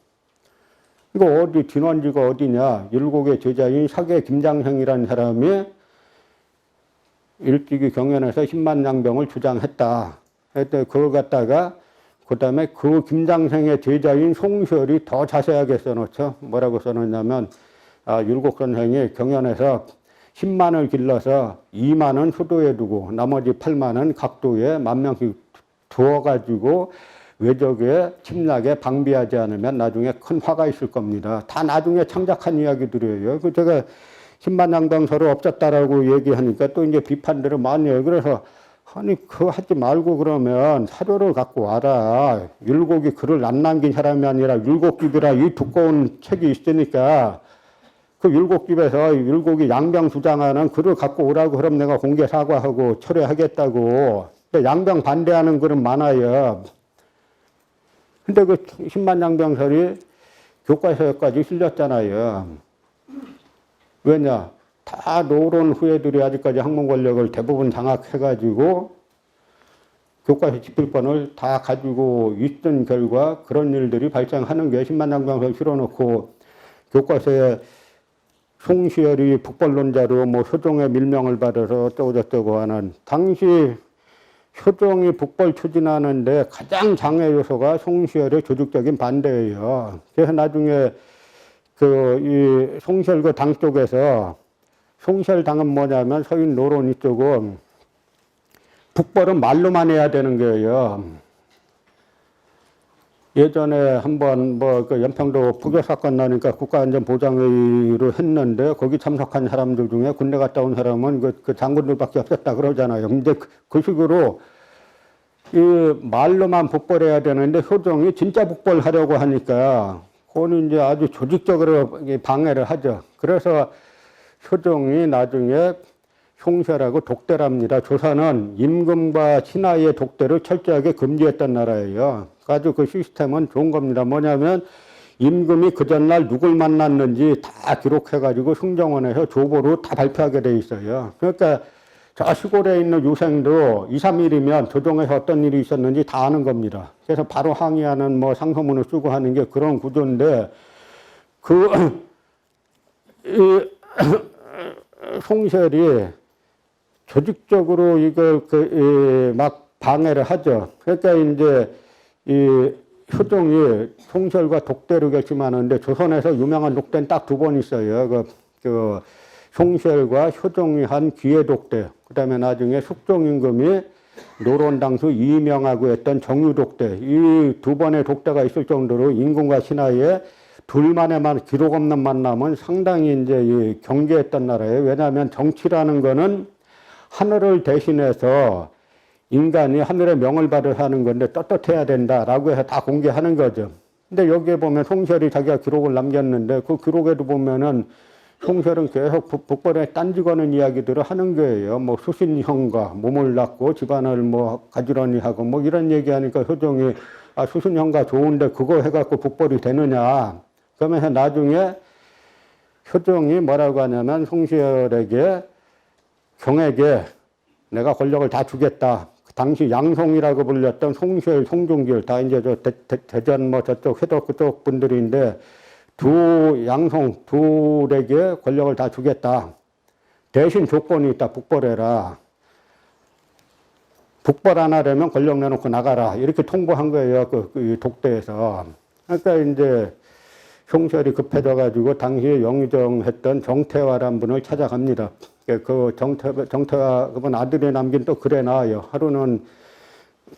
Speaker 1: 이거 어디 진원지가 어디냐? 율곡의 제자인 사계 김장생이라는 사람이 일찍이 경연에서 10만 양병을 주장했다. 그때 그걸 갖다가 그다음에 그 김장생의 제자인 송시열이 더 자세하게 써놓죠. 뭐라고 써놓냐면 율곡 선생이 경연에서 10만을 길러서 2만은 수도에 두고 나머지 8만은 각도에 10,000명씩 두어가지고 외적의 침략에 방비하지 않으면 나중에 큰 화가 있을 겁니다. 다 나중에 창작한 이야기들이에요. 그 제가 10만 양병설을 없었다라고 얘기하니까 또 이제 비판들을 많이 해요. 그래서 아니 그거 하지 말고 그러면 사료를 갖고 와라. 율곡이 글을 안 남긴 사람이 아니라 율곡집이라 이 두꺼운 책이 있으니까 그 율곡집에서 율곡이 양병 주장하는 글을 갖고 오라고 그럼 내가 공개 사과하고 철회하겠다고. 양병 반대하는 글은 많아요. 근데 그 10만 양병설이 교과서에까지 실렸잖아요. 왜냐? 다 노론 후예들이 아직까지 학문 권력을 대부분 장악해가지고 교과서 집필권을 다 가지고 있던 결과 그런 일들이 발생하는 게 10만 양병설 실어놓고 교과서에 송시열이 북벌론자로 뭐 효종의 밀명을 받아서 어쩌고저쩌고 하는 당시 효종이 북벌 추진하는데 가장 장애 요소가 송시열의 조직적인 반대예요. 그래서 나중에 이 송시열 그 당 쪽에서 송시열 당은 뭐냐면 서인 노론 이쪽은 북벌은 말로만 해야 되는 거예요. 예전에 한번 그 연평도 북여 사건 나니까 국가안전보장회의로 했는데 거기 참석한 사람들 중에 군대 갔다 온 사람은 그 장군들밖에 없었다 그러잖아요. 근데 그 식으로 이 말로만 북벌해야 되는데 효종이 진짜 북벌하려고 하니까 그거는 이제 아주 조직적으로 방해를 하죠. 그래서 효종이 나중에 흉쇄라고 독대랍니다. 조선은 임금과 신하의 독대를 철저하게 금지했던 나라예요. 아주 그 시스템은 좋은 겁니다. 뭐냐면 임금이 그 전날 누굴 만났는지 다 기록해가지고 흉정원에서 조보로 다 발표하게 돼 있어요. 그러니까 저 시골에 있는 유생도 2, 3일이면 조정에서 어떤 일이 있었는지 다 아는 겁니다. 그래서 바로 항의하는 뭐 상소문을 쓰고 하는 게 그런 구조인데, 송설이 조직적으로 이걸 막 방해를 하죠. 그러니까 이제 이 효종이 송설과 독대를 결심하는데 조선에서 유명한 독대는 딱 두 번 있어요. 송설과 효종이 한 기회 독대, 그 다음에 나중에 숙종임금이 노론당수 이명하고 했던 정유독대, 이 두 번의 독대가 있을 정도로 임금과 신하의 둘만의만 기록 없는 만남은 상당히 이제 경계했던 나라예요. 왜냐하면 정치라는 거는 하늘을 대신해서 인간이 하늘의 명을 받아야 하는 건데 떳떳해야 된다라고 해서 다 공개하는 거죠. 근데 여기에 보면 송설이 자기가 기록을 남겼는데 그 기록에도 보면은 송설은 계속 북벌에 딴지거는 이야기들을 하는 거예요. 뭐 수신형과 몸을 낳고 집안을 뭐 가지런히 하고 뭐 이런 얘기하니까 효종이 아, 수신형과 좋은데 그거 해갖고 북벌이 되느냐. 그러면서 나중에 효종이 뭐라고 하냐면 송설에게 경에게 내가 권력을 다 주겠다. 당시 양송이라고 불렸던 송설, 송종길 다 이제 저 대전 뭐 저쪽 회덕 그쪽 분들인데 두 양송 둘에게 권력을 다 주겠다. 대신 조건이 있다. 북벌해라. 북벌 안 하려면 권력 내놓고 나가라. 이렇게 통보한 거예요. 그 독대에서. 그러니까 이제 송설이 급해져가지고 당시에 영의정했던 정태화란 분을 찾아갑니다. 그 정태화 그분 아들이 남긴 또 글에 나와요. 하루는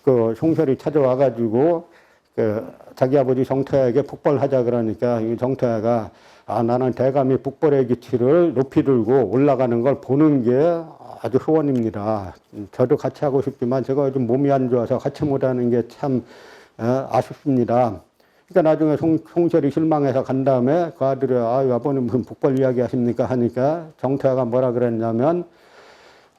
Speaker 1: 그 송설이 찾아와가지고 자기 아버지 정태화에게 북벌하자 그러니까 이 정태화가 아, 나는 대감이 북벌의 기치를 높이 들고 올라가는 걸 보는 게 아주 소원입니다. 저도 같이 하고 싶지만 제가 요즘 몸이 안 좋아서 같이 못하는 게 참 아쉽습니다. 그러니까 나중에 송설이 실망해서 간 다음에 그 아들이 아버님 무슨 북벌 이야기 하십니까 하니까 정태화가 뭐라 그랬냐면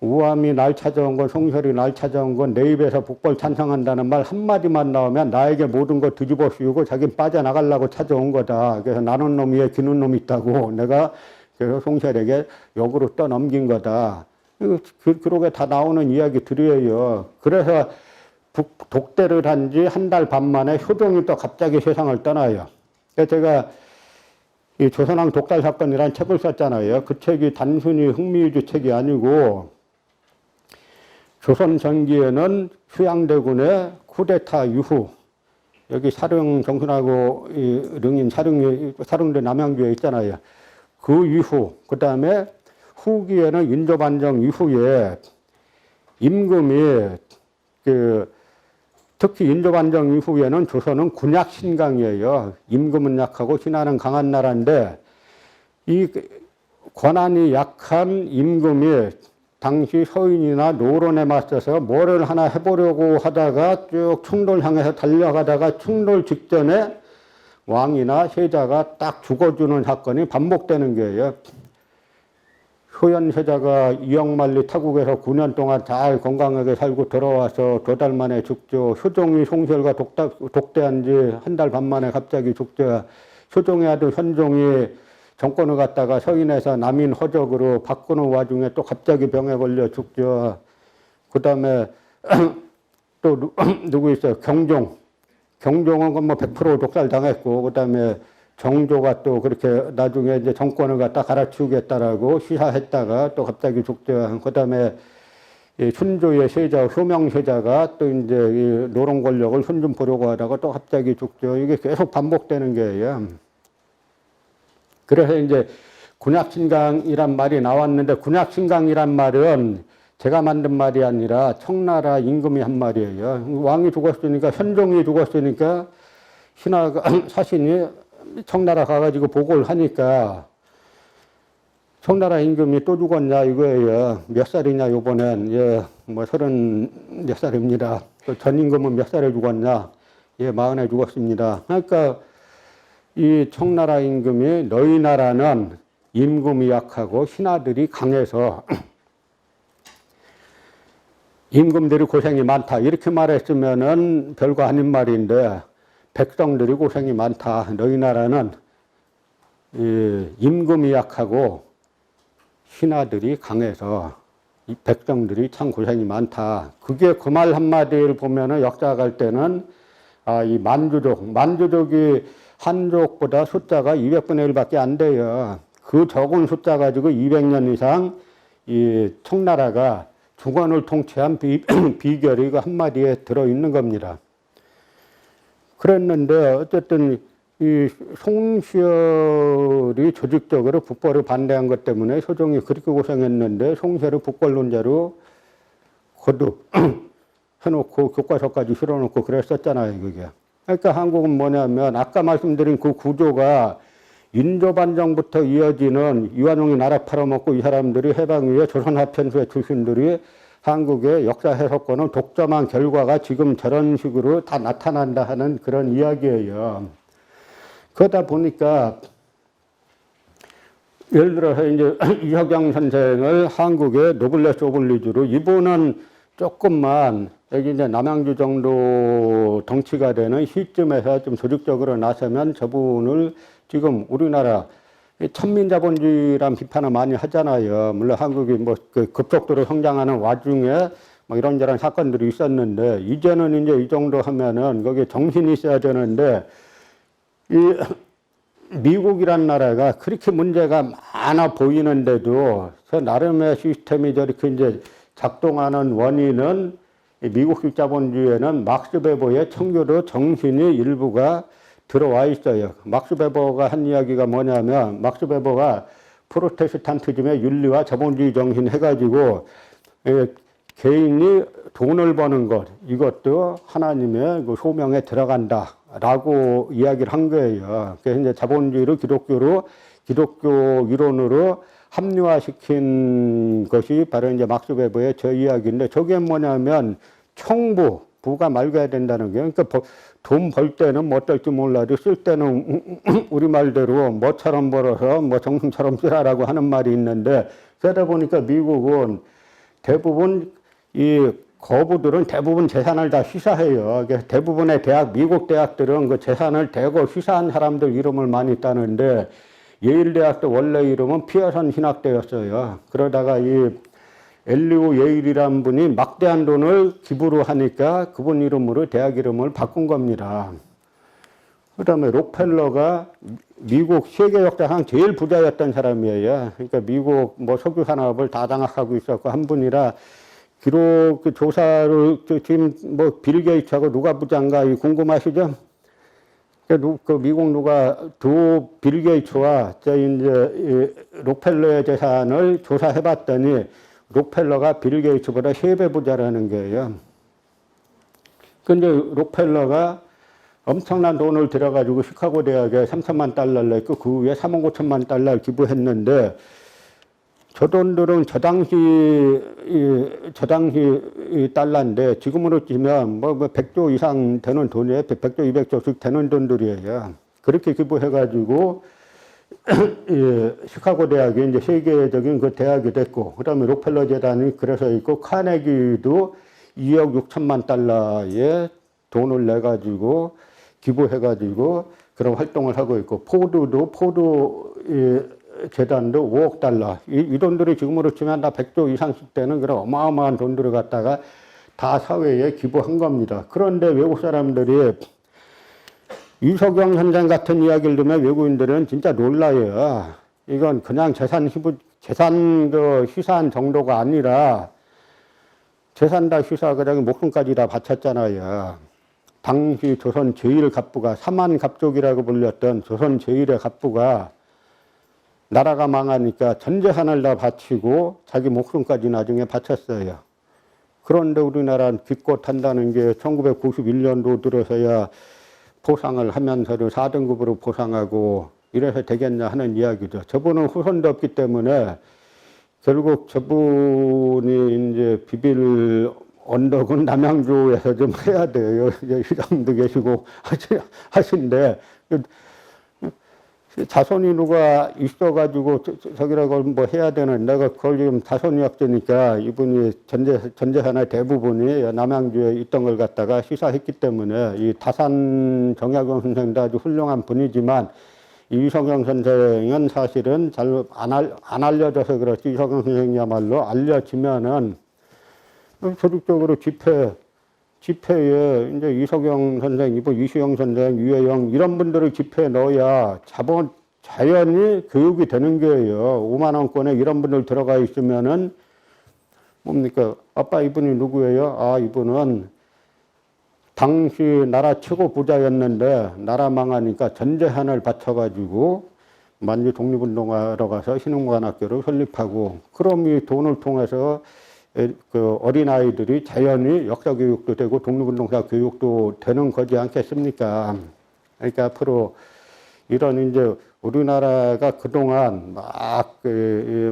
Speaker 1: 우암이 날 찾아온 건 송설이 날 찾아온 건 내 입에서 북벌 찬성한다는 말 한마디만 나오면 나에게 모든 거 뒤집어 씌우고 자기는 빠져나가려고 찾아온 거다. 그래서 나는 놈 위에 기는 놈 있다고 내가 그래서 송설에게 역으로 떠넘긴 거다. 그러게 다 나오는 이야기들이에요. 그래서 독대를 한 지 한 달 반 만에 효종이 또 갑자기 세상을 떠나요. 그래서 제가 이 조선왕 독달 사건이라는 책을 썼잖아요. 그 책이 단순히 흥미위주 책이 아니고 조선 전기에는 휴양대군의 쿠데타 이후 여기 사릉 정순하고 이 릉인 사릉대 남양주에 있잖아요. 그 이후 그 다음에 후기에는 인조반정 이후에 임금이 특히 인조반정 이후에는 조선은 군약신강이에요. 임금은 약하고 신하는 강한 나라인데 이 권한이 약한 임금이 당시 서인이나 노론에 맞서서 뭐를 하나 해보려고 하다가 쭉 충돌 향해서 달려가다가 충돌 직전에 왕이나 세자가 딱 죽어주는 사건이 반복되는 거예요. 효연 세자가 이영만리 타국에서 9년 동안 잘 건강하게 살고 돌아와서 2달 만에 죽죠. 효종이 송설과 독대한 지 한 달 반 만에 갑자기 죽죠. 효종의 아들 현종이 정권을 갖다가 서인에서 남인 허적으로 바꾸는 와중에 또 갑자기 병에 걸려 죽죠. 그 다음에 또 누구 있어요? 경종. 경종은 뭐 100% 독살당했고, 그 다음에 정조가 또 그렇게 나중에 이제 정권을 갖다 갈아치우겠다라고 시사했다가 또 갑자기 죽죠. 그 다음에 순조의 세자, 효명세자가 또 이제 이 노론 권력을 손 좀 보려고 하다가 또 갑자기 죽죠. 이게 계속 반복되는 거예요. 그래서 이제 군약신강이란 말이 나왔는데 군약신강이란 말은 제가 만든 말이 아니라 청나라 임금이 한 말이에요. 왕이 죽었으니까 현종이 죽었으니까 신하가 사신이 청나라 가가지고 보고를 하니까 청나라 임금이 또 죽었냐 이거예요. 몇 살이냐 요번엔. 예, 뭐 30 몇 살입니다. 전 임금은 몇 살에 죽었냐. 예, 40에 죽었습니다. 그러니까 이 청나라 임금이 너희 나라는 임금이 약하고 신하들이 강해서 임금들이 고생이 많다 이렇게 말했으면은 별거 아닌 말인데 백성들이 고생이 많다. 너희 나라는 임금이 약하고 신하들이 강해서 이 백성들이 참 고생이 많다. 그게 그 말 한마디를 보면은 역사 갈 때는 이 만주족이 한족보다 숫자가 200분의 1밖에 안 돼요. 그 적은 숫자 가지고 200년 이상 이 청나라가 중원을 통치한 비결이 그 한마디에 들어있는 겁니다. 그랬는데 어쨌든 이 송시열이 조직적으로 북벌을 반대한 것 때문에 소종이 그렇게 고생했는데 송시열을 북벌론자로 거듭 해놓고 교과서까지 실어놓고 그랬었잖아요, 그게. 그러니까 한국은 뭐냐면 아까 말씀드린 그 구조가 인조반정부터 이어지는 이완용이 나라 팔아먹고 이 사람들이 해방 이후에 조선합현수의 출신들이 한국의 역사 해석권을 독점한 결과가 지금 저런 식으로 다 나타난다 하는 그런 이야기예요. 그러다 보니까 예를 들어서 이제 이석영 선생을 한국의 노블레스 오블리주로 이분은 조금만 여기 이제 남양주 정도 덩치가 되는 시점에서 좀 조직적으로 나서면 저분을 지금 우리나라 천민자본주의란 비판을 많이 하잖아요. 물론 한국이 뭐 그 급속도로 성장하는 와중에 뭐 이런저런 사건들이 있었는데 이제는 이제 이 정도 하면은 거기에 정신이 있어야 되는데 이 미국이란 나라가 그렇게 문제가 많아 보이는데도 저 나름의 시스템이 저렇게 이제 작동하는 원인은 미국식 자본주의에는 막스 베버의 청교도 정신이 일부가 들어와 있어요. 막스 베버가 한 이야기가 뭐냐면 막스 베버가 프로테스탄티즘의 윤리와 자본주의 정신 해가지고 개인이 돈을 버는 것 이것도 하나님의 그 소명에 들어간다라고 이야기를 한 거예요. 그래서 이제 자본주의를 기독교 이론으로 합리화시킨 것이 바로 이제 막스 베버의 저 이야기인데 저게 뭐냐면 부가 맑아야 된다는 거예요. 그러니까 돈 벌 때는 뭐 어떨지 몰라도 쓸 때는 우리 말대로 뭐처럼 벌어서 뭐 정승처럼 쓰라라고 하는 말이 있는데 그러다 보니까 미국은 대부분 이 거부들은 대부분 재산을 다 시사해요. 대부분의 미국 대학들은 그 재산을 대거 시사한 사람들 이름을 많이 따는데 예일대학도 원래 이름은 피어선 신학대였어요. 그러다가 이 엘리오 예일이라는 분이 막대한 돈을 기부를 하니까 그분 이름으로 대학 이름을 바꾼 겁니다. 그 다음에 록펠러가 미국 세계 역사상 제일 부자였던 사람이에요. 그러니까 미국 뭐 석유 산업을 다 장악하고 있었고 한 분이라 기록 그 조사를 지금 뭐 빌 게이츠하고 누가 부자인가 궁금하시죠? 그 미국 누가 빌 게이츠와 이제 록펠러의 재산을 조사해봤더니 록펠러가 빌 게이츠보다 3배 부자라는 거예요. 근데 록펠러가 엄청난 돈을 들여가지고 시카고 대학에 3천만 달러를 냈고 그 위에 3억 5천만 달러를 기부했는데 저 돈들은 저 당시 달러인데 지금으로 치면 뭐 100조 이상 되는 돈이에요. 100조, 200조씩 되는 돈들이에요. 그렇게 기부해가지고 시카고 대학이 이제 세계적인 그 대학이 됐고, 그 다음에 록펠러 재단이 그래서 있고, 카네기도 2억 6천만 달러의 돈을 내가지고 기부해가지고 그런 활동을 하고 있고, 포드 재단도 5억 달러. 이 돈들이 지금으로 치면 다 100조 이상씩 되는 그런 어마어마한 돈들을 갖다가 다 사회에 기부한 겁니다. 그런데 외국 사람들이 이석영 선생 같은 이야기를 들으면 외국인들은 진짜 놀라요. 이건 그냥 재산 그 시사한 정도가 아니라 재산 다 시사하고 목숨까지 다 바쳤잖아요. 당시 조선 제1갑부가 사만갑족이라고 불렸던 조선 제1의 갑부가 나라가 망하니까 전 재산을 다 바치고 자기 목숨까지 나중에 바쳤어요. 그런데 우리나라는 기껏 한다는 게 1991년도 들어서야 포상을 하면서도 4등급으로 포상하고 이래서 되겠냐 하는 이야기죠. 저분은 후손도 없기 때문에 결국 저분이 이제 비빌 언덕은 남양주에서 좀 해야 돼요. 시장도 계시고 하신데 자손이 누가 있어가지고 저기라고 뭐 해야 되는 내가 그걸 지금 자손이 없으니까 이분이 전재산의 대부분이 남양주에 있던 걸 갖다가 시사했기 때문에 이 다산 정약용 선생도 아주 훌륭한 분이지만 이성영 선생은 사실은 잘 안 알려져서 그렇지 이성영 선생이야말로 알려지면은 조직적으로 집회에 이제 이석영 선생, 이수영 선생, 유해영 이런 분들을 집회에 넣어야 자연히 교육이 되는 거예요. 5만 원권에 이런 분들 들어가 있으면은 뭡니까? 아빠 이분이 누구예요? 아 이분은 당시 나라 최고 부자였는데 나라 망하니까 전 재산을 바쳐가지고 만주 독립운동하러 가서 신흥관학교를 설립하고 그럼 이 돈을 통해서 그 어린아이들이 자연히 역사교육도 되고 독립운동사 교육도 되는 거지 않겠습니까? 그러니까 앞으로 이런 이제 우리나라가 그동안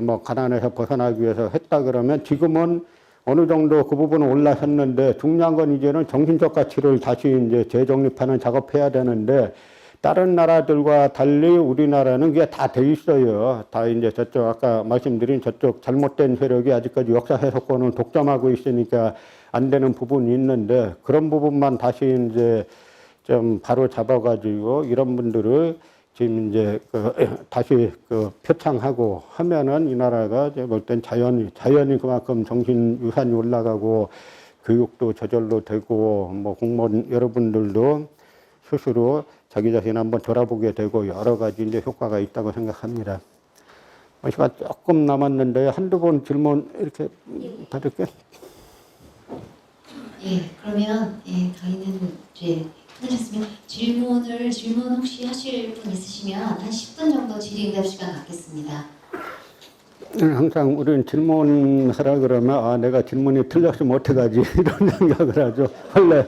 Speaker 1: 뭐 가난에서 벗어나기 위해서 했다 그러면 지금은 어느 정도 그 부분은 올라섰는데 중요한 건 이제는 정신적 가치를 다시 이제 재정립하는 작업해야 되는데 다른 나라들과 달리 우리나라는 그게 다 돼 있어요. 다 이제 저쪽 아까 말씀드린 저쪽 잘못된 세력이 아직까지 역사 해석권을 독점하고 있으니까 안 되는 부분이 있는데 그런 부분만 다시 이제 좀 바로 잡아가지고 이런 분들을 지금 이제 다시 표창하고 하면은 이 나라가 이제 볼 땐 자연히 그만큼 정신 유산이 올라가고 교육도 저절로 되고 뭐 공무원 여러분들도 스스로 자기 자신 한번 돌아보게 되고 여러 가지 이제 효과가 있다고 생각합니다. 시간 조금 남았는데 한두 번 질문 이렇게 받을게요.
Speaker 2: 예, 그러면 예, 저희는 이제 끝내셨으면 질문 혹시 하실 분 있으시면 한 10분 정도 질의응답 시간 갖겠습니다.
Speaker 1: 항상 우리는 질문하라 그러면 내가 질문이 틀렸으면 어떡하지 이런 생각을 하죠. 원래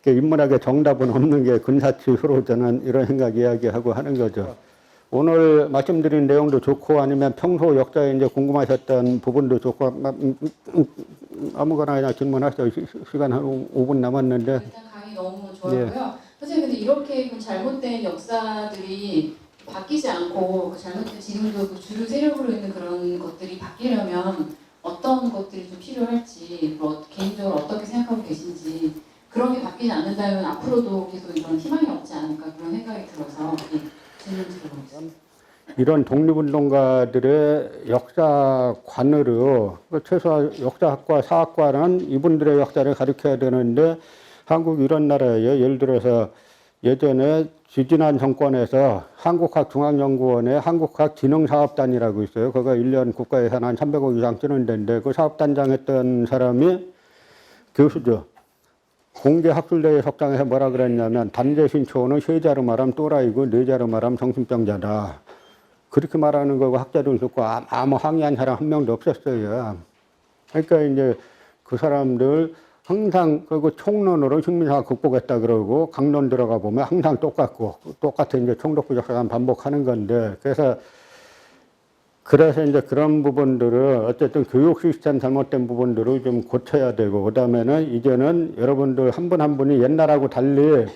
Speaker 1: 인문학의 정답은 없는 게 근사치 서로 저는 이런 생각 이야기하고 하는 거죠. 오늘 말씀드린 내용도 좋고 아니면 평소 역사에 이제 궁금하셨던 부분도 좋고 아무거나 그냥 질문하세요. 시간 한 5분 남았는데.
Speaker 3: 일단 강의 너무 좋았고요.
Speaker 1: 예.
Speaker 3: 선생님 근데 이렇게 그 잘못된 역사들이 바뀌지 않고 그 잘못된 지금도 그 주류 세력으로 있는 그런 것들이 바뀌려면 어떤 것들이 좀 필요할지 개인적으로 어떻게 생각하고 계신지 그런 게 바뀌지 않는다면 앞으로도 계속 이런 희망이 없지 않을까 그런 생각이 들어서 질문 드려보겠습니다.
Speaker 1: 이런 독립운동가들의 역사관으로 최소한 역사학과 사학과는 이분들의 역사를 가르쳐야 되는데 한국 이런 나라에 예를 들어서 예전에 지지난 정권에서 한국학중앙연구원에 한국학진흥사업단이라고 있어요. 그거 1년 국가 예산 한 300억 이상 쓰는 데인데 그 사업단장 했던 사람이 교수죠. 공개학술대회 석장에서 뭐라 그랬냐면 단재신초는 세 자로 말하면 또라이고 네 자로 말하면 정신병자다. 그렇게 말하는 거고 학자들 듣고 아무 항의한 사람 한 명도 없었어요. 그러니까 이제 그 사람들 항상 그리고 총론으로 식민사가 극복했다 그러고 강론 들어가 보면 항상 똑같은 이제 총독부 역사관 반복하는 건데 그래서 이제 그런 부분들을 어쨌든 교육 시스템 잘못된 부분들을 좀 고쳐야 되고 그다음에는 이제는 여러분들 한 분 한 분이 옛날하고 달리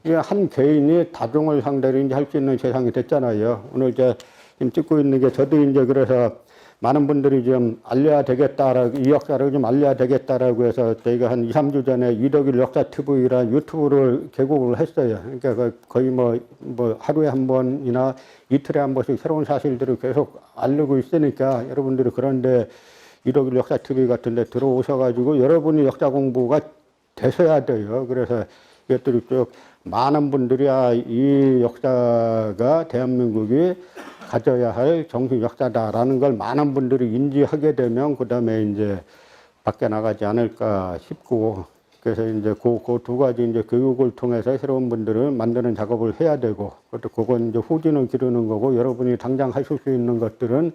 Speaker 1: 한 개인이 다중을 상대로 이제 할 수 있는 세상이 됐잖아요. 오늘 이제 지금 찍고 있는 게 저도 이제 그래서 많은 분들이 좀 알려야 되겠다라고 이 역사를 좀 알려야 되겠다라고 해서 저희가 한 2, 3주 전에 이덕일 역사 TV라는 유튜브를 개국을 했어요. 그러니까 거의 뭐 하루에 한 번이나 이틀에 한 번씩 새로운 사실들을 계속 알리고 있으니까 여러분들이 그런데 이덕일 역사 TV 같은 데 들어오셔가지고 여러분이 역사 공부가 되셔야 돼요. 그래서 이것들이 쭉 많은 분들이 이 역사가 대한민국이 가져야 할 정신 역사다라는 걸 많은 분들이 인지하게 되면 그 다음에 이제 밖에 나가지 않을까 싶고 그래서 이제 그 두 가지 이제 교육을 통해서 새로운 분들을 만드는 작업을 해야 되고 그건 이제 후진을 기르는 거고 여러분이 당장 하실 수 있는 것들은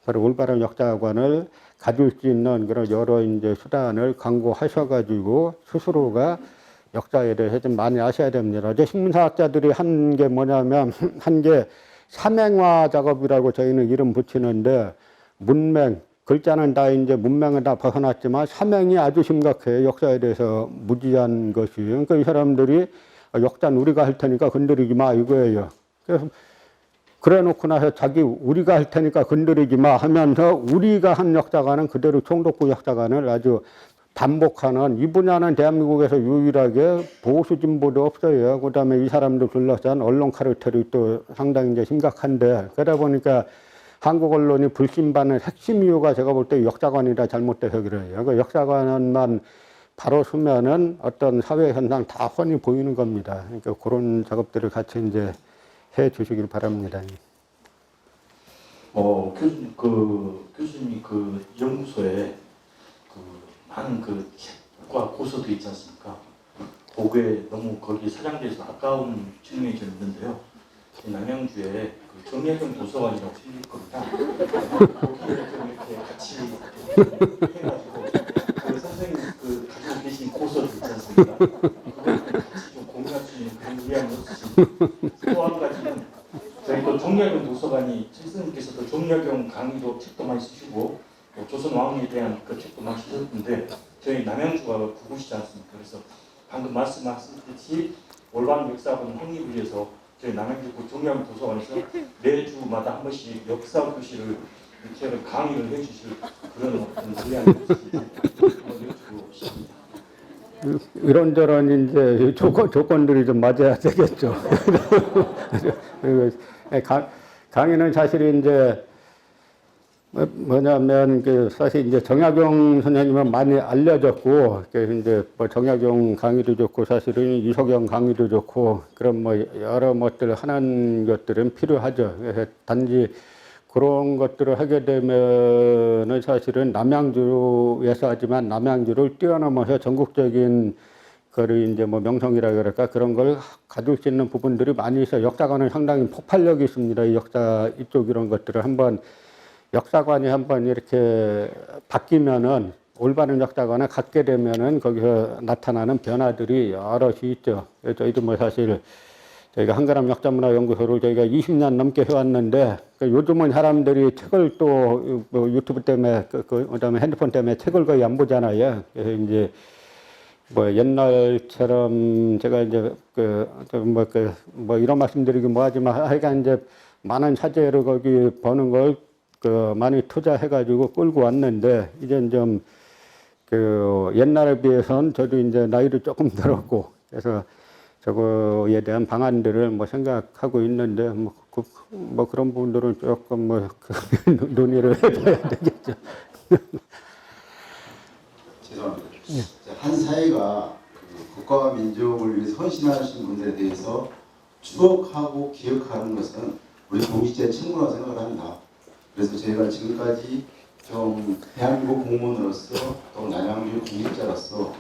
Speaker 1: 바로 올바른 역사관을 가질 수 있는 그런 여러 이제 수단을 강구하셔가지고 스스로가 역사에 대해서 좀 많이 아셔야 됩니다. 이제 식민사학자들이 한 게 뭐냐면 한 게 삼행화 작업이라고 저희는 이름 붙이는데 문맹, 글자는 다 이제 문맹은 다 벗어났지만 삼행이 아주 심각해요. 역사에 대해서 무지한 것이. 그러니까 이 사람들이 역사는 우리가 할 테니까 건드리지 마 이거예요. 그래서 그래 놓고 나서 우리가 할 테니까 건드리지 마 하면서 우리가 한 역사관은 그대로 총독부 역사관을 아주 반복하는, 이 분야는 대한민국에서 유일하게 보수 진보도 없어요. 그 다음에 이 사람들 둘러싼 언론 카르텔이 또 상당히 이제 심각한데, 그러다 보니까 한국 언론이 불신받는 핵심 이유가 제가 볼 때 역사관이라 잘못돼서 그래요. 그 역사관만 바로 서면은 어떤 사회 현상 다 훤히 보이는 겁니다. 그러니까 그런 작업들을 같이 이제 해 주시길 바랍니다.
Speaker 4: 교수님이 그 연구소에 그 많은 그 책과 고서도 있지 않습니까? 보고에 너무 거기 사장돼서 아까운 측면이 좀 있는데요. 남양주에 그 정약용 도서관이라고 생길 겁니다. 거기에 좀 이렇게 같이 해가지고 그 선생님 그 가지고 계신 고서도 있지 않습니까? 그걸 같이 좀 공유할 수 있는 그런 의향이 없으십니까? 또 한 가지는 저희 또 정약용 도서관이 선생님께서도 정약용 강의도 책도 많이 쓰시고 또 조선 왕에 대한 그 책도 많이 쓰셨는데 저희 남양주가 부구시지 않습니까? 그래서 방금 말씀하셨듯이 올바른 역사학원 확립을 위해서 저희 남양주 정약용 도서관에서 매주마다 한 번씩 역사 교실을 이렇게 강의를 해주실 그런 어떤 의향이 없으신지 한번 여쭈고 싶습니다.
Speaker 1: 이런저런 이제 조건들이 좀 맞아야 되겠죠. 그리고 강의는 사실 이제 뭐냐면 그 사실 이제 정약용 선생님은 많이 알려졌고, 이제 뭐 정약용 강의도 좋고 사실은 이석영 강의도 좋고 그런 뭐 여러 것들 하는 것들은 필요하죠. 그래서 단지 그런 것들을 하게 되면은 사실은 남양주에서 하지만 남양주를 뛰어넘어서 전국적인 거를 이제 뭐 명성이라 그럴까 그런 걸 가질 수 있는 부분들이 많이 있어. 역사관은 상당히 폭발력이 있습니다. 이 역사 이쪽 이런 것들을 한번 역사관이 한번 이렇게 바뀌면은 올바른 역사관을 갖게 되면은 거기서 나타나는 변화들이 여럿이 있죠. 저희도 뭐 사실 저희가 한가람 역사문화연구소를 저희가 20년 넘게 해왔는데, 요즘은 사람들이 책을 또 뭐 유튜브 때문에 그다음에 핸드폰 때문에 책을 거의 안 보잖아요. 그래서 이제 뭐 옛날처럼 제가 이제 뭐 이런 말씀드리기 뭐하지만 하여간 이제 많은 사재를 거기 버는 걸 많이 투자해가지고 끌고 왔는데, 이제 좀 옛날에 비해서는 저도 이제 나이도 조금 들었고 그래서 저거에 대한 방안들을 뭐 생각하고 있는데 뭐 그런 부분들은 조금 뭐 논의를 해봐야 되겠죠.
Speaker 5: 죄송합니다. 한 사회가 국가와 민족을 위해서 헌신하신 분들에 대해서 추억하고 기억하는 것은 우리 공직자의 책무라고 생각을 합니다. 그래서 저희가 지금까지 좀 대한민국 공무원으로서 또 남양주 공직자로서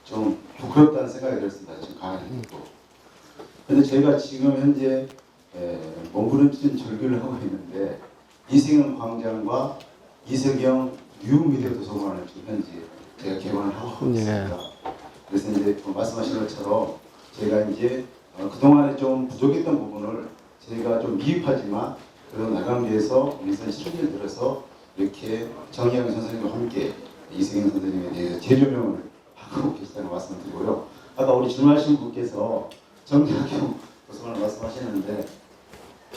Speaker 5: 좀 부끄럽다는 생각이 들었습니다. 지금 강의를 듣고. 그런데 저희가 지금 현재 몸부림치는 절규를 하고 있는데, 이승영 광장과 이석영 뉴미디어 도서관을 지금 현재 제가 개관을 하고 있습니다. 그래서 이제 말씀하신 것처럼 저희가 이제 그동안에 좀 부족했던 부분을 저희가 좀 미흡하지만 그런 나감비에서 민선 실기를 들어서 이렇게 정의영 선생님과 함께 이승영 선생님에 대해서 재조명을 하고 계시다는 말씀을 드리고요. 아까 우리 질문하신 분께서 정의영 도서관을 말씀하시는데,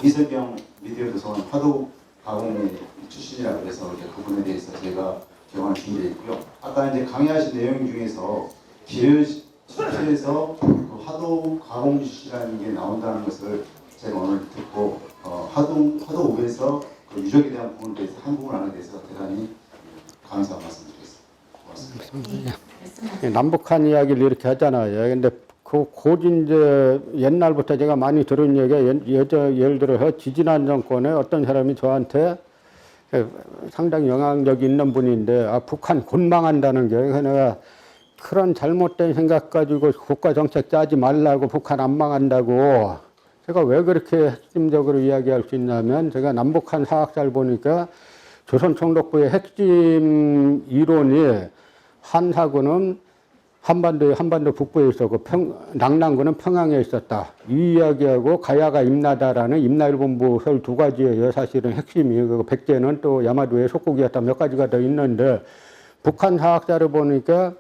Speaker 5: 이석영 미디어 도서관 화도 가공의 출신이라 그래서 그 부분에 대해서 제가 개관을 준비해 있고요. 아까 이제 강의하신 내용 중에서 기회에서 그 화도 가공주시라는 게 나온다는 것을 제가 오늘 듣고 화도옥에서 그 유적에 대한 부분에 대해서 한 부분 안에 대해서 대단히 감사한 말씀드리겠습니다. 고맙습니다.
Speaker 1: 남북한 이야기를 이렇게 하잖아요. 근데 이제 옛날부터 제가 많이 들은 얘기가 예를 들어서 지지난 정권에 어떤 사람이 저한테 상당히 영향력이 있는 분인데, 북한 곧 망한다는 게, 내가 그런 잘못된 생각 가지고 국가 정책 짜지 말라고, 북한 안 망한다고. 제가 왜 그렇게 핵심적으로 이야기할 수 있냐면, 제가 남북한 사학사를 보니까 조선 총독부의 핵심 이론이 한사군은 한반도 북부에 있었고 낙랑군은 평양에 있었다. 이 이야기하고 가야가 임나다라는 임나일본부설 두 가지예요. 사실은 핵심이. 그리고 백제는 또 야마도의 속국이었다. 몇 가지가 더 있는데, 북한 사학자를 보니까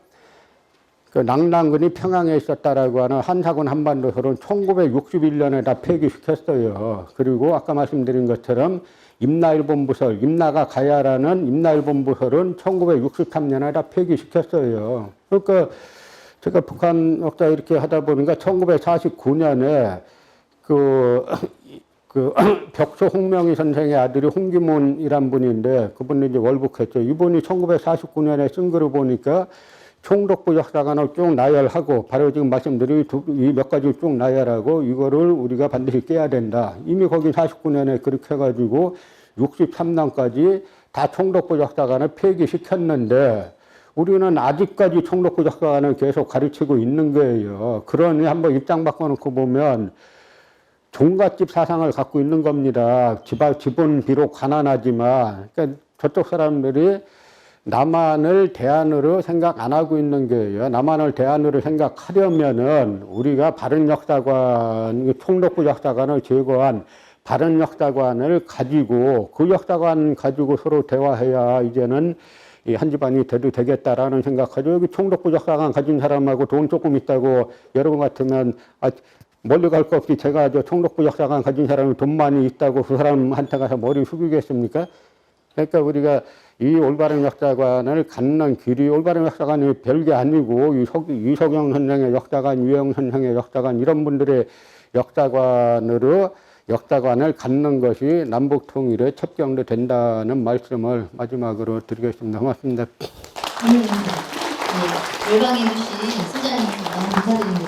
Speaker 1: 그 낙랑군이 평양에 있었다라고 하는 한사군 한반도설은 1961년에 다 폐기시켰어요. 그리고 아까 말씀드린 것처럼 임나일본부설, 임나가 가야라는 임나일본부설은 1963년에 다 폐기시켰어요. 그러니까 제가 북한 역사 이렇게 하다 보니까 1949년에 그 벽초 홍명희 선생의 아들이 홍기문이란 분인데 그분이 이제 월북했죠. 이분이 1949년에 쓴 글을 보니까 총독부 역사관을 쭉 나열하고 바로 지금 말씀드린 이 몇 가지를 쭉 나열하고 이거를 우리가 반드시 깨야 된다. 이미 거기 49년에 그렇게 해가지고 63년까지 다 총독부 역사관을 폐기시켰는데 우리는 아직까지 총독부 역사관을 계속 가르치고 있는 거예요. 그러니 한번 입장 바꿔놓고 보면 종갓집 사상을 갖고 있는 겁니다. 집은 비록 가난하지만 그러니까 저쪽 사람들이 남한을 대안으로 생각 안 하고 있는 거예요. 남한을 대안으로 생각하려면은 우리가 바른 역사관, 총독부 역사관을 제거한 바른 역사관을 가지고 그 역사관 가지고 서로 대화해야 이제는 이 한 집안이 돼도 되겠다라는 생각하죠. 여기 총독부 역사관 가진 사람하고 돈 조금 있다고 여러분 같으면 멀리 갈 거 없이 제가 저 총독부 역사관 가진 사람이 돈 많이 있다고 그 사람한테 가서 머리 숙이겠습니까? 그러니까 우리가 이 올바른 역사관을 갖는 길이 올바른 역사관이 별게 아니고 이석영 선생의 역사관, 유영 선생의 역사관 이런 분들의 역사관을 갖는 것이 남북 통일의 첫 경도 된다는 말씀을 마지막으로 드리겠습니다. 고맙습니다.
Speaker 2: 네, 열방해 주신 소장님 너무 감사드립니다.